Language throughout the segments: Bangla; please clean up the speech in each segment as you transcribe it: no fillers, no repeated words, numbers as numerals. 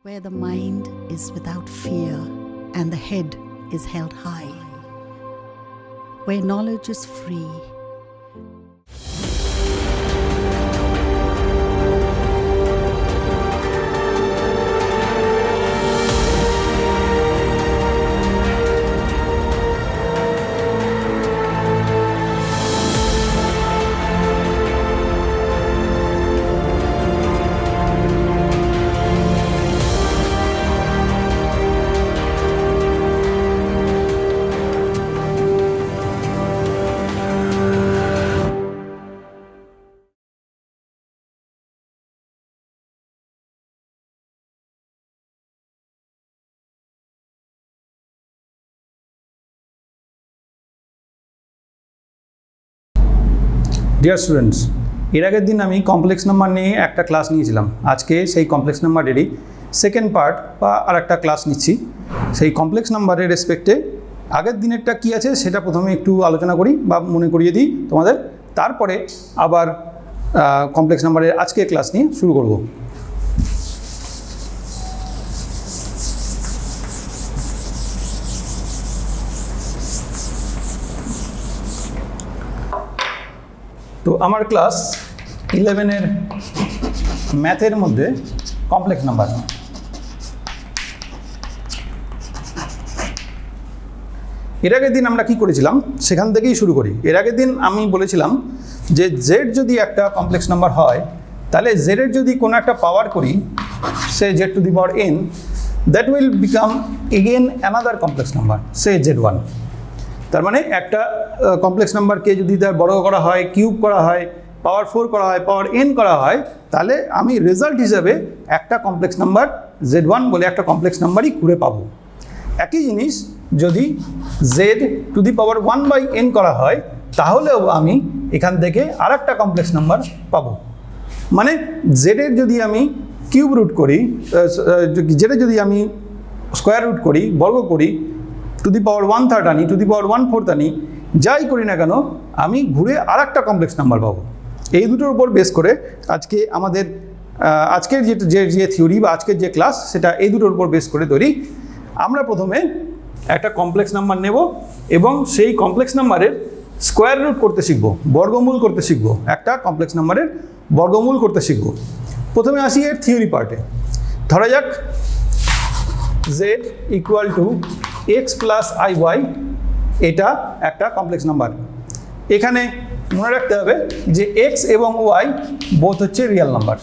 where the mind is without fear and the head is held high, where knowledge is free. Dear students, এর আগের দিন আমি কমপ্লেক্স নাম্বার নিয়ে একটা ক্লাস নিয়েছিলাম। আজকে সেই কমপ্লেক্স নাম্বারেরই সেকেন্ড পার্ট বা আর একটা ক্লাস নিচ্ছি। সেই কমপ্লেক্স নাম্বারের রেসপেক্টে আগের দিনেরটা কী আছে সেটা প্রথমে একটু আলোচনা করি বা মনে করিয়ে দিই তোমাদের, তারপরে আবার কমপ্লেক্স নাম্বারের আজকের ক্লাস নিয়ে শুরু করব। তো আমার ক্লাস 11-এর ম্যাথের মধ্যে কমপ্লেক্স নাম্বার। এর আগের দিন আমরা কি করেছিলাম সেখান থেকেই শুরু করি। এর আগের দিন আমি বলেছিলাম যে জেড যদি একটা কমপ্লেক্স নাম্বার হয়, তাহলে জেডের যদি কোনো একটা পাওয়ার করি, say Z to the power N, that will become again another complex number, say Z1। তার মানে একটা কমপ্লেক্স নাম্বারকে যদি তার বড় করা হয়, কিউব করা হয়, পাওয়ার 4 করা হয়, পাওয়ার n করা হয়, তাহলে আমি রেজাল্ট হিসাবে একটা কমপ্লেক্স নাম্বার Z1 বলে একটা কমপ্লেক্স নাম্বারই ঘুরে পাবো। একই জিনিস যদি z two the power 1/n করা হয়, তাহলেও আমি এখান থেকে আর একটা কমপ্লেক্স নাম্বার পাবো। মানে জেডের যদি আমি কিউব রুট করি, জেডের যদি আমি স্কোয়ার রুট করি, বর্গ করি, টু দি পাওয়ার 1/3 আনি, টু দি পাওয়ার 1/4 আনি, যাই করি না কেন আমি ঘুরে আর একটা কমপ্লেক্স নাম্বার পাবো। এই দুটোর উপর বেস করে আজকে আমাদের আজকের যে থিওরি বা আজকের যে ক্লাস, সেটা এই দুটোর উপর বেস করে তৈরি। আমরা প্রথমে একটা কমপ্লেক্স নাম্বার নেব এবং সেই কমপ্লেক্স নাম্বারের স্কোয়ার রুট করতে শিখব, বর্গমূল করতে শিখব, একটা কমপ্লেক্স নাম্বারের বর্গমূল করতে শিখব। প্রথমে আসি এর থিওরি পার্টে। ধরা যাক z equal to x plus iy, এটা একটা কমপ্লেক্স নাম্বার। এখানে মনে রাখতে হবে যে x এবং y বোথ হচ্ছে রিয়েল নাম্বার।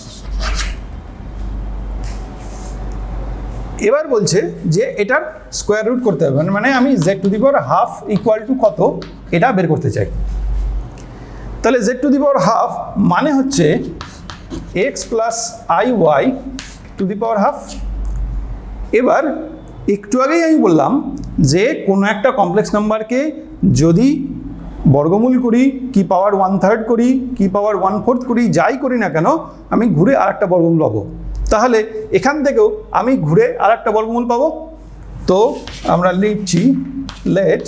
এবার বলছে যে এটার স্কোয়ার রুট করতে হবে, মানে আমি z two the power half equal two কত এটা বের করতে চাই। তাহলে z two the power half মানে হচ্ছে x plus iy to the power half. এবার একটু আগেই আমি বললাম যে কোনো একটা কমপ্লেক্স নাম্বারকে যদি বর্গমূল করি, কি পাওয়ার 1/3 করি, কি পাওয়ার 1/4 করি, যাই করি না কেন আমি ঘুরে আর একটা বর্গমূল পাবো। তাহলে এখান থেকেও আমি ঘুরে আর একটা বর্গমূল পাবো। তো আমরা লিখছি let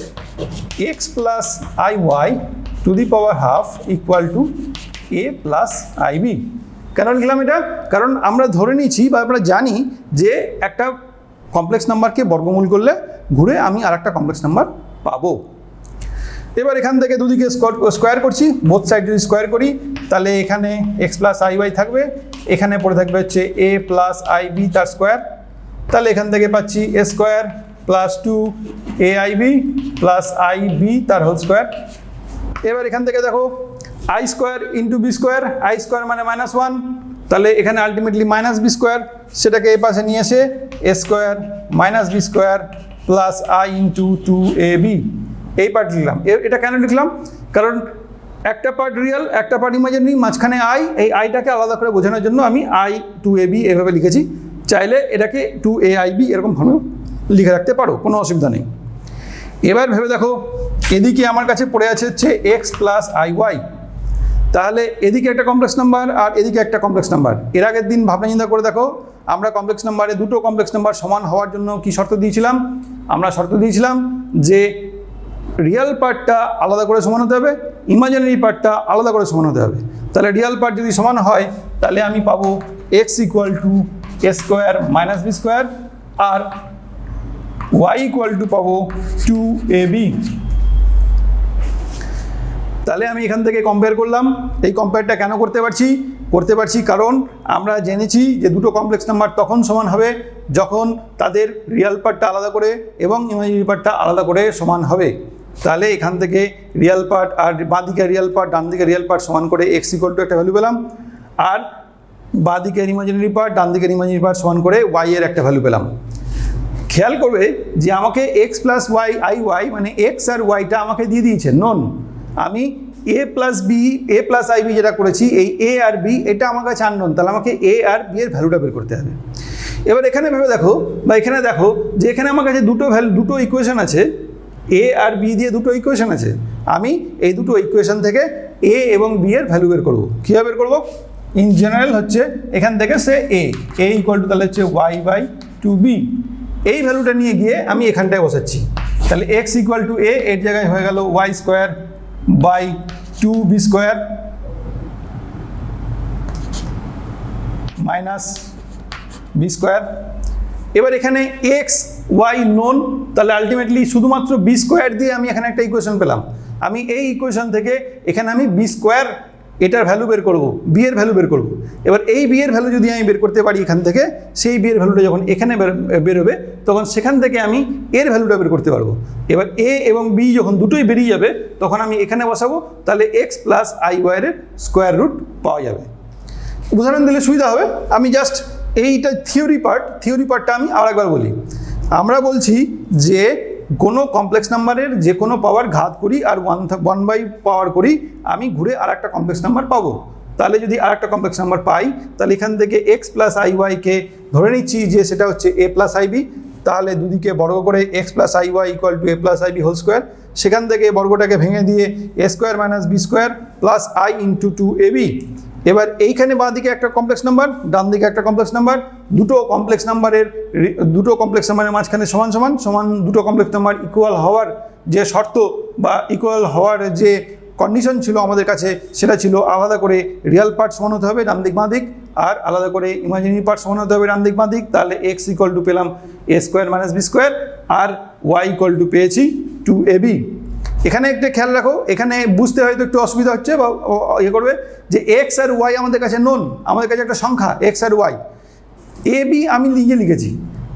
x plus iy to the power half equal to a plus ib। কেন লিখলাম এটা? কারণ আমরা ধরে নিয়েছি বা আমরা জানি যে একটা কমপ্লেক্স নাম্বারকে বর্গমূল করলে ঘুরে আমি আর একটা কমপ্লেক্স নাম্বার পাবো। এবার এখান থেকে দুদিকে স্কোয়ার করছি, বোথ সাইড যদি স্কোয়ার করি তাহলে এখানে x প্লাস iy থাকবে, এখানে পড়ে থাকবে হচ্ছে a প্লাস ib তার স্কোয়ার। তাহলে এখান থেকে পাচ্ছি a square plus 2aib plus ib তার হোল স্কোয়ার। এবার এখান থেকে দেখো i square into B square, i square মানে -1, তাহলে এখানে আলটিমেটলি মাইনাস বি স্কোয়ার, সেটাকে এই পাশে নিয়ে এসে a square minus B square plus i into 2ab। এই পার্ট লিখলাম। এটা কেন লিখলাম? কারণ একটা পার্ট রিয়েল, একটা পার্ট ইমাজিনারি, মাঝখানে i, এই আইটাকে আলাদা করে বোঝানোর জন্য আমি i 2ab এভাবে লিখেছি। চাইলে এটাকে 2aib এরকমভাবে লিখে রাখতে পারো, কোনো অসুবিধা নেই। এবার ভেবে দেখো, এদিকে আমার কাছে পড়ে আছে হচ্ছে x প্লাস iy, তাহলে এদিকে একটা কমপ্লেক্স নাম্বার আর এদিকে একটা কমপ্লেক্স নাম্বার। এর আগের দিন ভাবনা চিন্তা করে দেখো, আমরা কমপ্লেক্স নাম্বারে দুটো কমপ্লেক্স নাম্বার সমান হওয়ার জন্য কি শর্ত দিয়েছিলাম? আমরা শর্ত দিয়েছিলাম যে রিয়েল পার্টটা আলাদা করে সমান হতে হবে, ইমাজিনারি পার্টটা আলাদা করে সমান হতে হবে। তাহলে রিয়েল পার্ট যদি সমান হয় তাহলে আমি পাবো x equal to a A square minus B square, আর ওয়াই ইকুয়াল টু পাবো 2ab। তাহলে আমি এখান থেকে কম্পেয়ার করলাম। এই কম্পেয়ারটা কেন করতে পারছি কারণ আমরা জেনেছি যে দুটো কমপ্লেক্স নাম্বার তখন সমান হবে যখন তাদের রিয়াল পার্টটা আলাদা করে এবং ইমাজিনারি পার্টটা আলাদা করে সমান হবে। তাহলে এখান থেকে রিয়াল পার্ট আর বাঁ দিকে রিয়াল পার্ট ডান দিকে রিয়াল পার্ট সমান করে এক্স ইকুয়াল টু একটা ভ্যালু পেলাম, আর বাঁ দিকের ইমাজিনারি পার্ট ডান দিকের ইমাজিনারি পার্ট সমান করে ওয়াই এর একটা ভ্যালু পেলাম। খেয়াল করবে যে আমাকে X plus Y I Y মানে এক্স আর ওয়াইটা আমাকে দিয়ে দিয়েছে নন। আমি A plus B A plus I B যেটা করেছি এই এ আর বি এটা আমার কাছে আননোন, তাহলে আমাকে এ আর বি এর ভ্যালুটা বের করতে হবে। এবার এখানে ভেবে দেখো বা এখানে দেখো যে এখানে আমার কাছে দুটো ইকুয়েশন আছে, এ আর বি দিয়ে দুটো ইকুয়েশন আছে। আমি এই দুটো ইকুয়েশন থেকে এ এবং বি এর ভ্যালু বের করবো। কীভাবে বের করবো? ইন জেনারেল হচ্ছে এখান থেকে সে এ ইকুয়াল টু তাহলে হচ্ছে ওয়াই বাই 2b। এই ভ্যালুটা নিয়ে গিয়ে আমি এখানটায় বসাচ্ছি। তাহলে এক্স ইকুয়াল টু এর জায়গায় হয়ে গেল Y square by 2b square minus B square. এবার এখানে এক্স ওয়াই নোন, তাহলে আলটিমেটলি শুধুমাত্র বি স্কোয়ার দিয়ে আমি এখানে একটা ইকুয়েশন পেলাম। আমি এই ইকুয়েশন থেকে এখানে আমি বি স্কোয়ার এটার ভ্যালু বের করবো, বি এর ভ্যালু বের করবো। এবার এই বি এর ভ্যালু যদি আমি বের করতে পারি এখান থেকে, সেই বি এর ভ্যালুটা যখন এখানে বেরোবে তখন সেখান থেকে আমি এর ভ্যালুটা বের করতে পারবো। এবার এ এবং বি যখন দুটোই বেরিয়ে যাবে তখন আমি এখানে বসাবো, তাহলে এক্স প্লাস আই ওয়াইয়ের স্কোয়ার রুট পাওয়া যাবে। উদাহরণ দিলে সুবিধা হবে। আমি জাস্ট এইটা থিওরি পার্টটা আমি আরেকবার বলি। আমরা বলছি যে কোনো কমপ্লেক্স নাম্বারের যে কোনো পাওয়ার ঘাত করি আর 1/, পাওয়ার করি, আমি ঘুরে আর একটা কমপ্লেক্স নাম্বার পাবো। তাহলে যদি আর একটা কমপ্লেক্স নাম্বার পাই তাহলে এখান থেকে এক্স প্লাস আই ওয়াইকে ধরে নিচ্ছি যে সেটা হচ্ছে এ প্লাস আইবি। তাহলে দুদিকে বর্গ করে X plus I Y equal to A plus I B whole square. সেখান থেকে বর্গটাকে ভেঙে দিয়ে A square minus B square plus I into 2ab। এবার এইখানে বাঁ দিকে একটা কমপ্লেক্স নাম্বার, ডান দিকে একটা কমপ্লেক্স নাম্বার, দুটো কমপ্লেক্স নাম্বারের মাঝখানে সমান সমান সমান দুটো কমপ্লেক্স নাম্বার ইকুয়াল হওয়ার যে শর্ত বা ইকুয়াল হওয়ার যে কন্ডিশন ছিল আমাদের কাছে, সেটা ছিল আলাদা করে রিয়াল পার্ট সমান হতে হবে ডান দিক বাঁ দিক, আর আলাদা করে ইমাজিনারি পার্ট সমান হতে হবে ডান দিক বাঁ দিক। তাহলে এক্স ইকুয়াল টু পেলাম A square minus B square, আর ওয়াই ইকুয়াল টু পেয়েছি 2ab। এখানে একটা খেয়াল রাখো, এখানে বুঝতে হয়তো একটু অসুবিধা হচ্ছে বা ইয়ে করবে যে এক্স আর ওয়াই আমাদের কাছে নোন, আমাদের কাছে একটা সংখ্যা x R Y. A B আমি নিজে লিখেছি,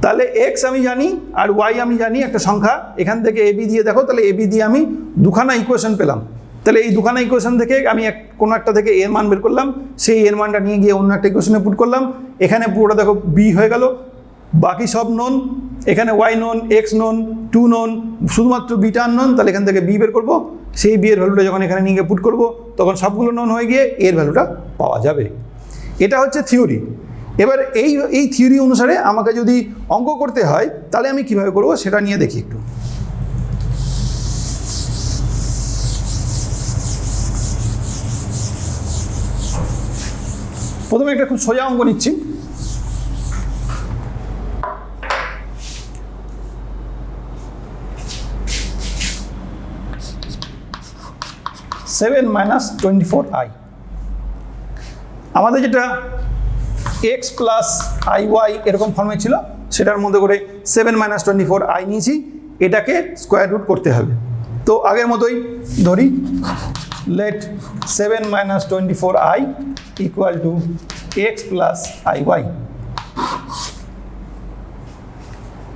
তাহলে এক্স আমি জানি আর ওয়াই আমি জানি একটা সংখ্যা। এখান থেকে এ বি দিয়ে দেখো, তাহলে এ বি দিয়ে আমি দুখানা ইকুয়েশন পেলাম। তাহলে এই দুখানা ইকুয়েশন থেকে আমি কোনো একটা থেকে এর মান বের করলাম, সেই এর মানটা নিয়ে গিয়ে অন্য একটা ইকুয়েশনে পুট করলাম। এখানে পুরোটা দেখো বি হয়ে গেল, বাকি সব নন। এখানে ওয়াই নন, এক্স নন, 2 নন, শুধুমাত্র বিটা নন। তাহলে এখান থেকে বি বের করবো, সেই বি এর ভ্যালুটা যখন এখানে নিয়ে গিয়ে পুট করবো তখন সবগুলো নন হয়ে গিয়ে এর ভ্যালুটা পাওয়া যাবে। এটা হচ্ছে থিওরি। এবার এই থিওরি অনুসারে আমাকে যদি অঙ্ক করতে হয় তাহলে আমি কিভাবে করবো সেটা নিয়ে দেখি একটু। প্রথমে একটা খুব সোজা অঙ্ক নিচ্ছি। Seven minus 24i। আমাদের যেটা এক্স প্লাস আই ওয়াই এরকম ফর্মে ছিল সেটার মধ্যে করে 7 মাইনাস 24i নিয়েছি, এটাকে স্কোয়ার রুট করতে হবে। তো আগের মতোই ধরি, let 7 minus 24i equal to x plus I Y.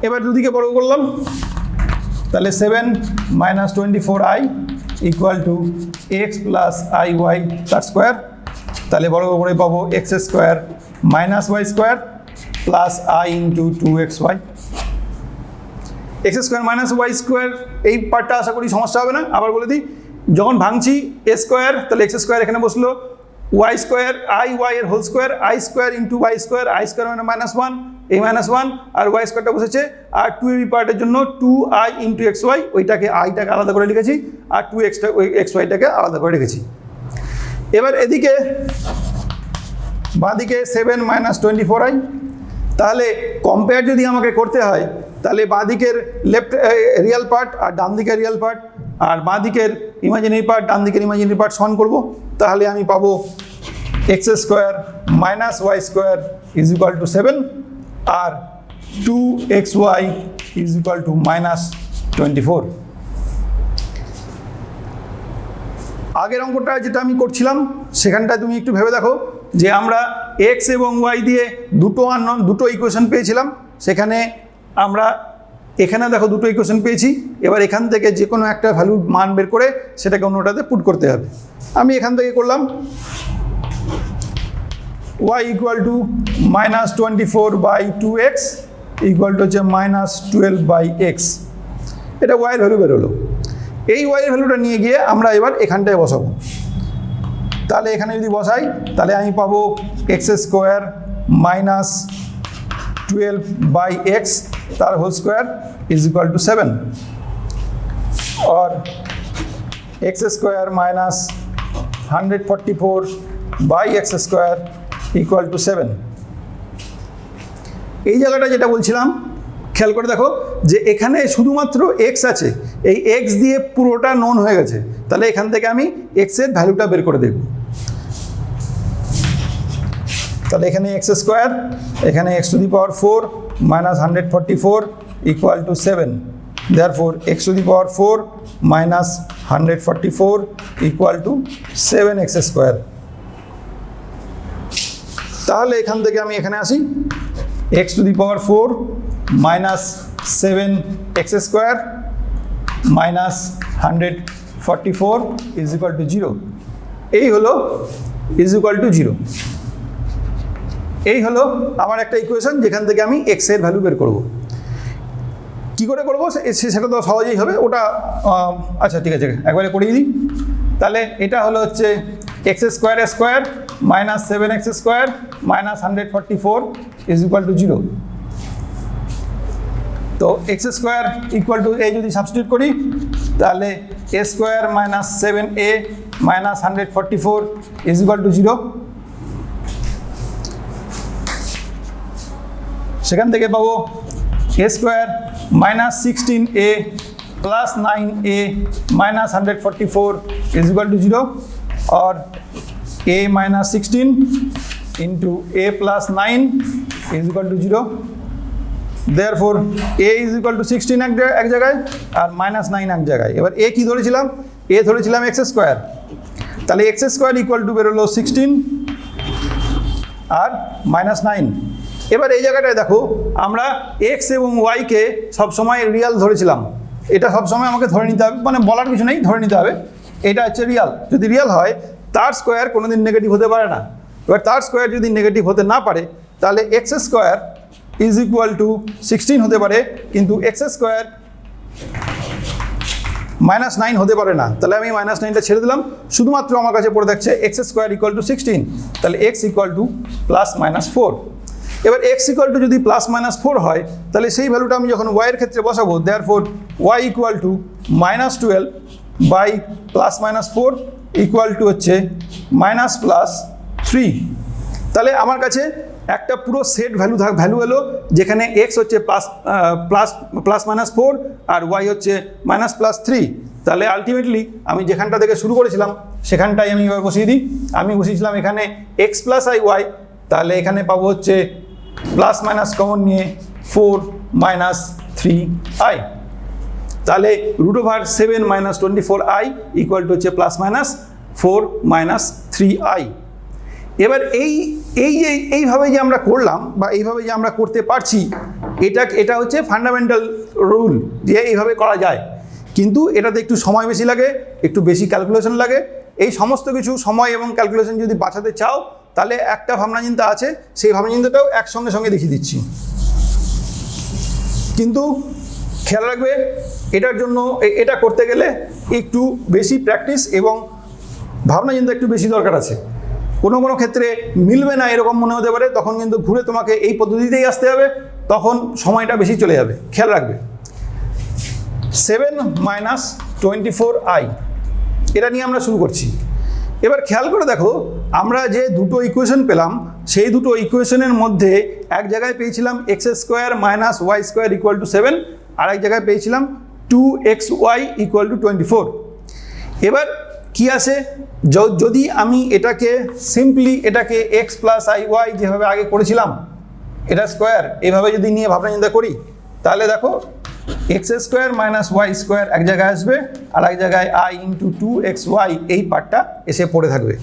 এবার দুদিকে বর্গ করলাম, তাহলে 7 minus 24i equal to x plus I Y তার স্কোয়ার। তাহলে বর্গ করে পাবো x square minus Y square plus I into 2xy। X square minus Y square এই পার্টটা আশা করি সমস্যা হবে না। আবার বলে দিই, যখন ভাঙছি এ স্কোয়ার তাহলে এক্স স্কোয়ার এখানে বসলো, ওয়াই স্কোয়ার আই ওয়াই এর whole square, I square into Y square, I square মানে -1, এই -1 আর ওয়াই স্কোয়ারটা বসেছে। আর 2ab পার্টের জন্য 2i ইন্টু xy, ওইটাকে আইটাকে আলাদা করে লিখেছি আর 2xyটাকে আলাদা করে রেখেছি। এবার এদিকে বাঁদিকে 7 মাইনাস 24i। তাহলে কম্পেয়ার যদি আমাকে করতে হয় তাহলে বাঁদিকের লেফট রিয়াল পার্ট আর ডান দিকের রিয়াল পার্ট আর বাঁদিকের ইমাজিনারি পার্ট ডান দিকের ইমাজিনারি পার্ট সমান করবো। তাহলে আমি পাবো x square minus Y square is equal to 7 আর 2xy ইজ ইকুয়াল টু -24। আগের অঙ্কটা যেটা আমি করছিলাম সেখানটায় তুমি একটু ভেবে দেখো যে আমরা x এবং y দিয়ে দুটো ইকুয়েশন পেয়েছিলাম, সেখানে আমরা এখানে দেখো দুটো ইকুয়েশন পেয়েছি। এবার এখান থেকে যে কোনো একটা ভ্যালুর মান বের করে সেটাকে অন্যটাতে পুট করতে হবে। আমি এখান থেকে করলাম y equal two -24/2x equal to হচ্ছে -12/x। এটা y এর ভ্যালু বেরোলো। এই y এর ভ্যালুটা নিয়ে গিয়ে আমরা এবার এখানটায় বসাবো। তাহলে এখানে যদি বসাই তাহলে আমি পাবো x² -12/x তার whole square is equal to 7 और x² -144/x² ইকুয়াল টু 7। এই জায়গাটা যেটা বলছিলাম খেয়াল করে দেখো যে এখানে শুধুমাত্র x আছে, এই x দিয়ে পুরোটা নোন হয়ে গেছে। তাহলে এখান থেকে আমি x এর ভ্যালুটা বের করে দেব। তাহলে এখানে x², এখানে x⁴ -144 equal to 7। Therefore x⁴ -144 equal to 7x²। তাহলে এখান থেকে আমি এখানে আসি x⁴ -7x² -144 is equal to 0। এই হলো ইজ ইকুয়াল টু 0। এই হলো আমার একটা ইকুয়েশন যেখান থেকে আমি x এর ভ্যালু বের করব। কী করে করবো সেটা তো সহজেই হবে, ওটা আচ্ছা ঠিক আছে একবারে করিয়ে দিই। তাহলে এটা হলো হচ্ছে x² -7x² -144 is equal to 0। তো x² ইকুয়াল টু a যদি সাবস্টিটিউট করি তাহলে a² -7a -144 is equal to 0। সেখান থেকে পাবো a² -16a +9a -144 is equal to 0 और a -16 into a plus 9 is equal to 0। Therefore a is equal to 16 এক জায়গায় আর -9 এক জায়গায়। এবার a কি ধরেছিলাম? a ধরেছিলাম x²। তাহলে x² ইকুয়াল টু বেরোলো 16 আর -9। এবার এই জায়গাটায় দেখো আমরা x এবং y কে সবসময় রিয়াল ধরেছিলাম। এটা সবসময় আমাকে ধরে নিতে হবে, মানে বলার কিছু নেই, ধরে নিতে হবে এটা হচ্ছে রিয়াল। যদি রিয়াল হয় তার স্কোয়ার কোনোদিন নেগেটিভ হতে পারে না। এবার তার স্কোয়ার যদি নেগেটিভ হতে না পারে তাহলে x² ইজ ইকুয়াল টু 16 হতে পারে, কিন্তু x² -9 হতে পারে না। তাহলে আমি -9টা ছেড়ে দিলাম, শুধুমাত্র আমার কাছে পড়ে থাকছে x² ইকুয়াল টু 16। তাহলে x ইকুয়াল টু +-4। এবার x ইকুয়াল টু যদি +-4 হয় তাহলে সেই ভ্যালুটা আমি যখন y এর ক্ষেত্রে বসাবো, therefore y equal to -12 by +-4 equal to হচ্ছে -+3। তাহলে আমার কাছে একটা পুরো সেট ভ্যালু এলো, যেখানে x হচ্ছে +-4 আর y হচ্ছে -+3। তাহলে আলটিমেটলি আমি যেখানটা থেকে শুরু করেছিলাম সেখানটাই আমি এবার বসিয়ে দিই। আমি বসিয়েছিলাম এখানে x + iy, তাহলে এখানে পাবো হচ্ছে প্লাস মাইনাস কমন নিয়ে 4 - 3i। তাহলে √7 - 24i ইকুয়াল টু হচ্ছে +-4 - 3i। এবার এইভাবে যে আমরা করলাম বা এইভাবে যে আমরা করতে পারছি, এটা হচ্ছে ফান্ডামেন্টাল রুল যে এইভাবে করা যায়। কিন্তু এটাতে একটু সময় বেশি লাগে, একটু বেশি ক্যালকুলেশন লাগে। এই সমস্ত কিছু সময় এবং ক্যালকুলেশন যদি বাঁচাতে চাও তাহলে একটা ভাবনা চিন্তা আছে, সেই ভাবনা চিন্তাটাও একসঙ্গে দেখিয়ে দিচ্ছি। কিন্তু খেয়াল রাখবে এটার জন্য, এটা করতে গেলে একটু বেশি প্র্যাকটিস এবং ভাবনা চিন্তা একটু বেশি দরকার আছে। কোনো ক্ষেত্রে মিলবে না এরকম মনে হতে পারে, তখন কিন্তু ঘুরে তোমাকে এই পদ্ধতিতেই আসতে হবে, তখন সময়টা বেশি চলে যাবে। খেয়াল রাখবে 7 - 24i এটা নিয়ে আমরা শুরু করছি। এবার খেয়াল করে দেখো আমরা যে দুটো ইকুয়েশন পেলাম সেই দুটো ইকুয়েশনের মধ্যে এক জায়গায় পেয়েছিলাম x² - y² ইকুয়াল টু 7, আর এক জায়গায় পেয়েছিলাম 2xy ইকুয়াল টু 24। এবার কি আছে, যদি আমি এটাকে সিম্পলি এটাকে x + iy যেভাবে আগে করেছিলাম এটা স্কোয়ার এভাবে যদি নিয়ে ভাবনা চিন্তা করি, তাহলে দেখো X square minus Y square এক জায়গায় আসবে, আর এক জায়গায় আই ইন্টু 2xy এই পার্টটা এসে পড়ে থাকবে।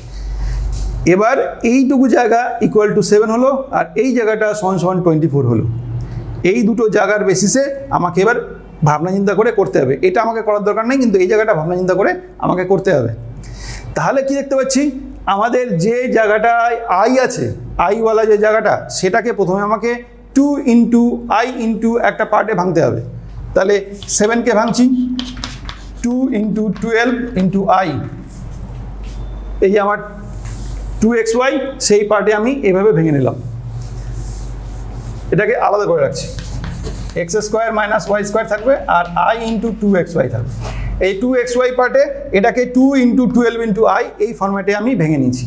এবার এইটুকু জায়গা ইকুয়াল টু 7 হলো, আর এই জায়গাটা সমান সমান 24 হলো। এই দুটো জায়গার বেসিসে আমাকে এবার ভাবনা চিন্তা করে করতে হবে। এটা আমাকে করার দরকার নেই, কিন্তু এই জায়গাটা ভাবনা চিন্তা করে আমাকে করতে হবে। তাহলে কি দেখতে পাচ্ছি, আমাদের যে জায়গাটায় আই আছে, আইওয়ালা যে জায়গাটা, সেটাকে প্রথমে আমাকে 2 ইন্টু আই ইন্টু একটা পার্টে ভাঙতে হবে। তাহলে 7কে ভাঙছি, 2 ইন্টু 12 ইন্টু আই, এই যে আমার 2xy সেই পার্টে আমি এভাবে ভেঙে নিলাম। এটাকে আলাদা করে রাখছি, X square minus Y square থাকবে, আর আই ইন্টু 2xy থাকবে। এই 2xy পার্টে এটাকে 2 ইন্টু 12 ইন্টু আই এই ফর্ম্যাটে আমি ভেঙে নিয়েছি।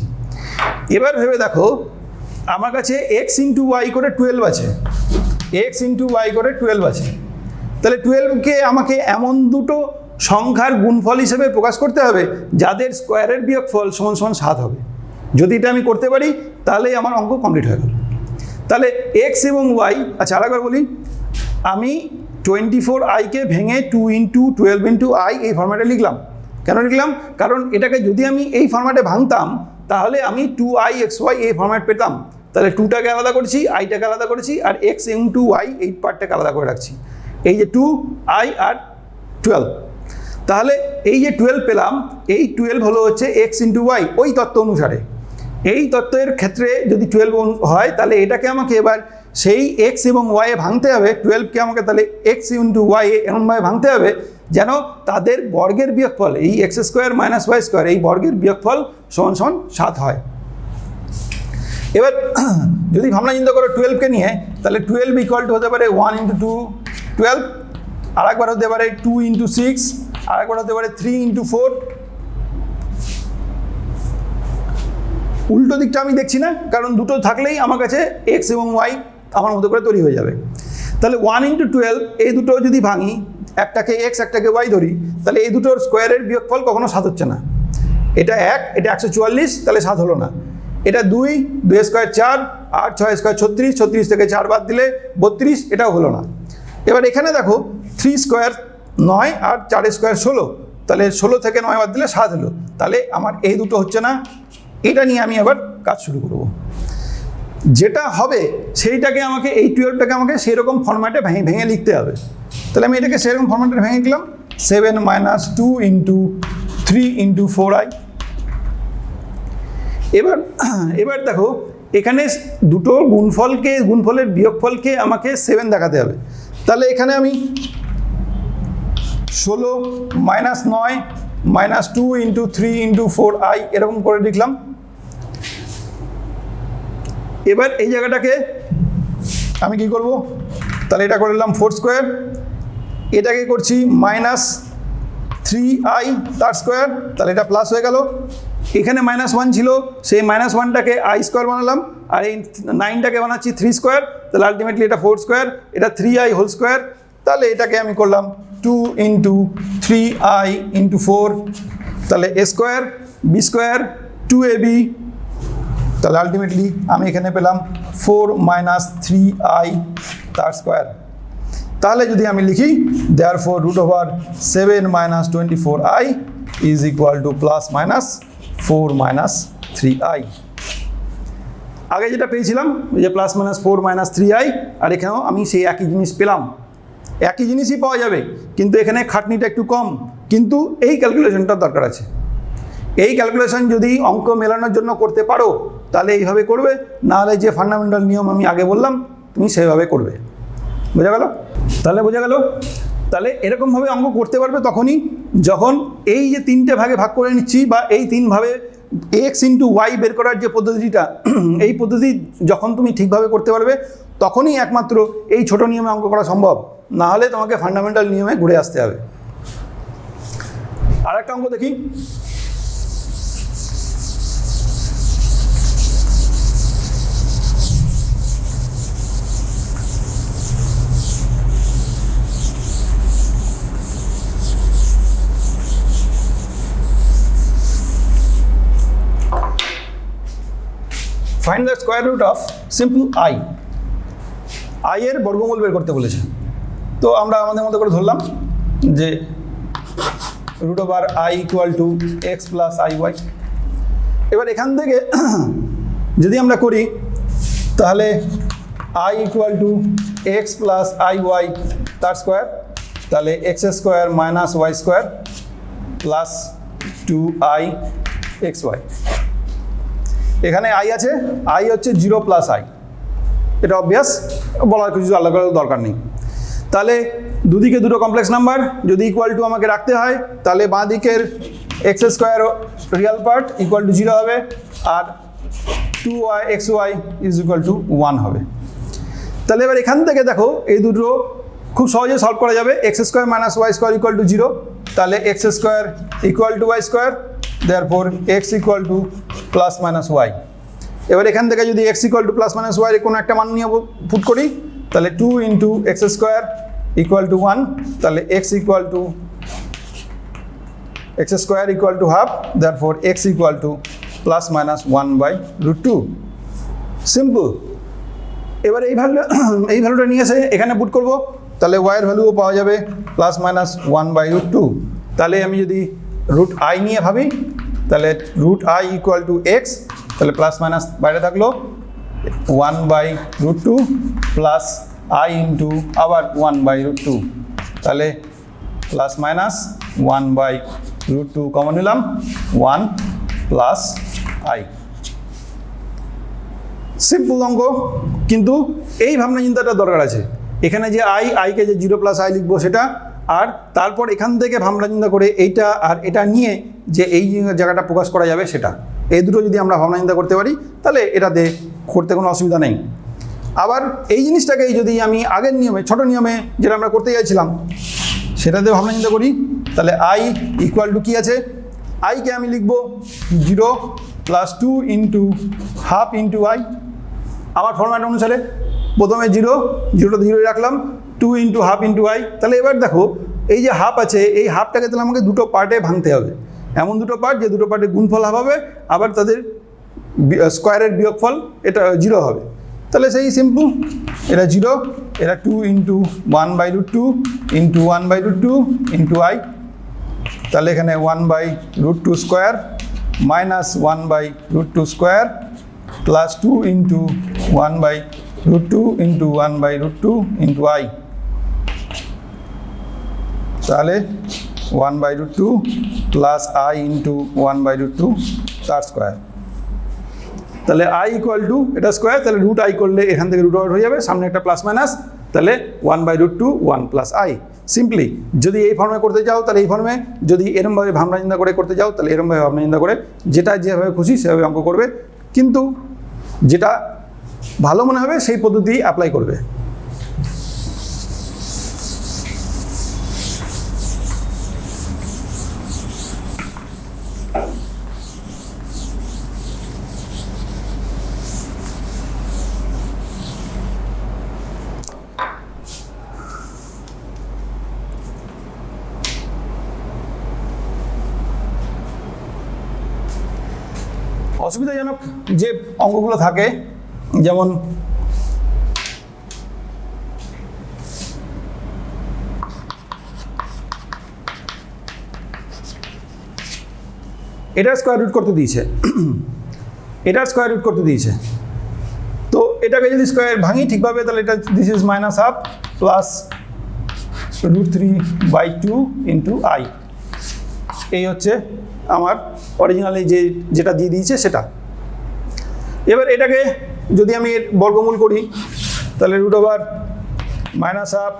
এবার ভেবে দেখো, আমার কাছে এক্স ইন্টু ওয়াই করে 12 আছে, এক্স ইন্টু ওয়াই করে 12 আছে। তাহলে 12কে আমাকে এমন দুটো সংখ্যার গুণফল হিসেবে প্রকাশ করতে হবে যাদের স্কোয়ারের বিয়োগফল সমান সমান 7 হবে। যদি এটা আমি করতে পারি তাহলেই আমার অঙ্ক কমপ্লিট হয়ে গেল। তাহলে এক্স এবং ওয়াই, আচ্ছা আরেকবার বলি, আমি 24i-কে ভেঙে 2 ইন্টু 12 ইন্টু আই এই ফর্ম্যাটে লিখলাম। কেন লিখলাম? কারণ এটাকে যদি আমি এই ফর্ম্যাটে ভাঙতাম তাহলে আমি 2ixy এই ফর্ম্যাট পেতাম। তাহলে 2টাকে আলাদা করেছি, আইটাকে আলাদা করেছি, আর এক্স ইন্টু ওয়াই এই পার্টটাকে আলাদা করে রাখছি। এই যে 2i আর 12, তাহলে এই যে 12 পেলাম, এই 12 হলো হচ্ছে এক্স ইন্টু ওয়াই ওই তত্ত্ব অনুসারে। এই তত্ত্বের ক্ষেত্রে যদি 12 হয়, তাহলে এটাকে আমাকে এবার সেই এক্স এবং ওয়াইয়ে ভাঙতে হবে। 12কে আমাকে তাহলে এক্স ইন্টু ওয়াই এমনভাবে ভাঙতে হবে যেন তাদের বর্গের বিয়োগফল, এই x square minus Y square এই বর্গের বিয়োগফল সমান সমান 7 হয়। এবার যদি ভাবনা চিন্তা করো 12কে নিয়ে, তাহলে 12 ইকুয়াল টু হতে পারে 1 ইন্টু 2 12, আর একবার হতে পারে 2 ইন্টু 6, আর একবার হতে পারে 3 ইন্টু 4। উল্টো দিকটা আমি দেখছি না, কারণ দুটো থাকলেই আমার কাছে এক্স এবং ওয়াই আমার মতো করে তৈরি হয়ে যাবে। তাহলে 1 ইন্টু 12 এই দুটো যদি ভাঙি, একটাকে এক্স একটাকে ওয়াই ধরি, তাহলে এই দুটোর স্কোয়ারের বিয়োগফল কখনো 7 হচ্ছে না। এটা 1, এটা 144, তাহলে 7 হলো না। এটা 2, 2 স্কোয়ার 4, 8 6 স্কোয়ার 36, 36 থেকে 4 বাদ দিলে 32, এটাও হলো না। এবার এখানে দেখো 3 স্কোয়ার 9 আর 4 স্কোয়ার 16, তাহলে 16 থেকে 9 বাদ দিলে 7 হলো। তাহলে আমার এই দুটো হচ্ছে না। এটা নিয়ে আমি আবার কাজ শুরু করব। যেটা হবে সেইটাকে আমাকে, এই 12টাকে আমাকে সেরকম ফরম্যাটে ভেঙে লিখতে হবে। তাহলে আমি এটাকে সেরকম ফরম্যাটে ভেঙে লিখলাম, 7 মাইনাস 2 ইন্টু 3 ইন্টু 4i। এবার দেখো, এখানে দুটো গুণফলের বিয়োগফলকে আমাকে 7 দেখাতে হবে। তাহলে এখানে আমি 16 minus 9 minus 2 into 3 into 4i এরকম করে লিখলাম। এবার এই জায়গাটাকে আমি কি করব, তাহলে এটা করে নিলাম 4 স্কোয়ার, এটাকে করছি মাইনাস 3i তার স্কোয়ার, তাহলে এটা প্লাস হয়ে গেল। এখানে -1 ছিল, সেই -1টাকে i স্কোয়ার বানালাম, আর এই 9টাকে বানাচ্ছি 3 স্কোয়ার, তাহলে আলটিমেটলি এটা 4 স্কোয়ার, এটা 3i হোল স্কোয়ার। তাহলে এটাকে আমি করলাম 2 ইন্টু 3i ইন্টু 4, তাহলে a square b square 2ab, তাহলে আলটিমেটলি আমি এখানে পেলাম 4 মাইনাস 3i তার স্কোয়ার। তাহলে যদি আমি লিখি, therefore root over 7 minus 24i is equal to plus minus 4 minus 3i। আগে যেটা পেয়েছিলাম যে প্লাস মাইনাস 4 মাইনাস 3i, আর এখানেও আমি সেই একই জিনিস পেলাম। একই জিনিসই পাওয়া যাবে, কিন্তু এখানে খাটনিটা একটু কম, কিন্তু এই ক্যালকুলেশনটার দরকার আছে। এই ক্যালকুলেশন যদি অঙ্ক মেলানোর জন্য করতে পারো তাহলে এইভাবে করবে, নাহলে যে ফান্ডামেন্টাল নিয়ম আমি আগে বললাম তুমি সেভাবে করবে। বোঝা গেল? তাহলে বোঝা গেল। তাহলে এরকমভাবে অঙ্ক করতে পারবে তখনই যখন এই যে 3টে ভাগে ভাগ করে নিচ্ছি, বা এই 3 ভাবে এক্স ইন্টু ওয়াই বের করার যে পদ্ধতিটা, এই পদ্ধতি যখন তুমি ঠিকভাবে করতে পারবে তখনই একমাত্র এই ছোট নিয়মে অঙ্ক করা সম্ভব। না হলে তোমাকে ফান্ডামেন্টাল নিয়মে ঘুরে আসতে হবে। আর একটা অঙ্ক দেখি। Find the square root of simple I. I এর বর্গমূল বের করতে বলেছে। তো আমরা আমাদের মতো করে ধরলাম যে root over I equal to x plus I Y. এবার এখান থেকে যদি আমরা করি তাহলে I equal to x plus I Y তার স্কোয়ার, তাহলে X square minus Y square plus 2i X Y. এখানে আই আছে, আই হচ্ছে 0 প্লাস আই, এটা অবভিয়াস, বলার কিছু আলাদা করার দরকার নেই। তাহলে দুদিকে দুটো কমপ্লেক্স নাম্বার যদি ইকুয়াল টু আমাকে রাখতে হয়, তাহলে বাঁ দিকের X square real part equal to 0 হবে, আর 2y X Y is equal to 1 হবে। তাহলে এবার এখান থেকে দেখো এই দুটো খুব সহজে সলভ করা যাবে। X square minus Y square equal to 0, তাহলে X square equal to Y square, therefore X equal to plus minus Y. এবার এখান থেকে যদি X equal to plus minus Y কোনো একটা মান নিয়ে পুট করি, তাহলে 2 into X square equal to 1, তাহলে X equal to X square equal to half, therefore X equal to plus minus 1/√2। Simple. এবার এই ভ্যালুটা নিয়ে এসে এখানে পুট করব, তাহলে ওয়াইয়ের ভ্যালুও পাওয়া যাবে প্লাস মাইনাস 1/√2। তাহলে আমি যদি রুট আই নিয়ে ভাবি, তাহলে root I equal to X, তাহলে প্লাস মাইনাস বাইরে থাকলো 1/√2 প্লাস আই ইন্টু আবার 1/√2, তাহলে প্লাস মাইনাস 1/√2 কমন নিলাম, 1 প্লাস আই। সিম্পল অঙ্ক, কিন্তু এই ভাবনা চিন্তাটা দরকার আছে। এখানে যে আইকে যে 0 প্লাস আই লিখবো সেটা, আর তারপর এখান থেকে ভাবনা চিন্তা করে এইটা আর এটা নিয়ে যে এই জায়গাটা প্রকাশ করা যাবে সেটা, এই দুটো যদি আমরা ভাবনা চিন্তা করতে পারি তাহলে এটাতে করতে কোনো অসুবিধা নেই। আবার এই জিনিসটাকেই যদি আমি আগের নিয়মে, ছোট নিয়মে যেটা আমরা করতে চাইছিলাম সেটাতে ভাবনা চিন্তা করি, তাহলে আই ইকুয়াল টু কী আছে, আইকে আমি লিখবো 0 plus 2 into half into I. আমার ফরম্যাট অনুসারে প্রথমে 0 0 রাখলাম, 2 ইন্টু হাফ ইন্টু আই। তাহলে এবার দেখো এই যে হাফ আছে, এই হাফটাকে তাহলে আমাকে দুটো পার্টে ভাঙতে হবে, এমন দুটো পার্ট যে দুটো পার্টের গুণফল হাফ হবে, আবার তাদের স্কোয়ারের বিয়োগফল এটা 0 হবে। তাহলে সেই সিম্পল, এটা 0, এটা 2 ইন্টু 1/√2 ইন্টু 1/√2 ইন্টু আই, তাহলে এখানে 1/√2 square minus 1/√2 square plus 2 into 1/√2 into 1/√2 into I, তাহলে 1/√2 প্লাস আই ইন্টু 1/√2 তার স্কোয়ার। তাহলে আই ইকুয়াল টু এটা স্কোয়ার, তাহলে রুট আই করলে এখান থেকে রুট আউট হয়ে যাবে, সামনে একটা প্লাস মাইনাস, তাহলে 1/√2 1 প্লাস আই। সিম্পলি যদি এই ফর্মে করতে যাও তাহলে এই ফর্মে, যদি এরমভাবে ভাবনা চিন্তা করে করতে যাও তাহলে এরমভাবে ভাবনা চিন্তা করে, যেটা যেভাবে খুশি সেভাবে অঙ্ক করবে, কিন্তু যেটা ভালো মনে হবে সেই পদ্ধতি অ্যাপ্লাই করবে। অসুবিধাজনক যে অঙ্কগুলো থাকে, যেমন এটার স্কোয়ার রুট করতে দিয়েছে, এটার স্কোয়ার রুট করতে দিয়েছে, তো এটাকে যদি স্কোয়ার ভাঙি ঠিকভাবে, তাহলে এটা this is minus half plus √3/2 into I. এই হচ্ছে আমার অরিজিনালি যেটা দিয়ে দিয়েছে সেটা। এবার এটাকে যদি আমি বর্গমূল করি, তাহলে root over minus half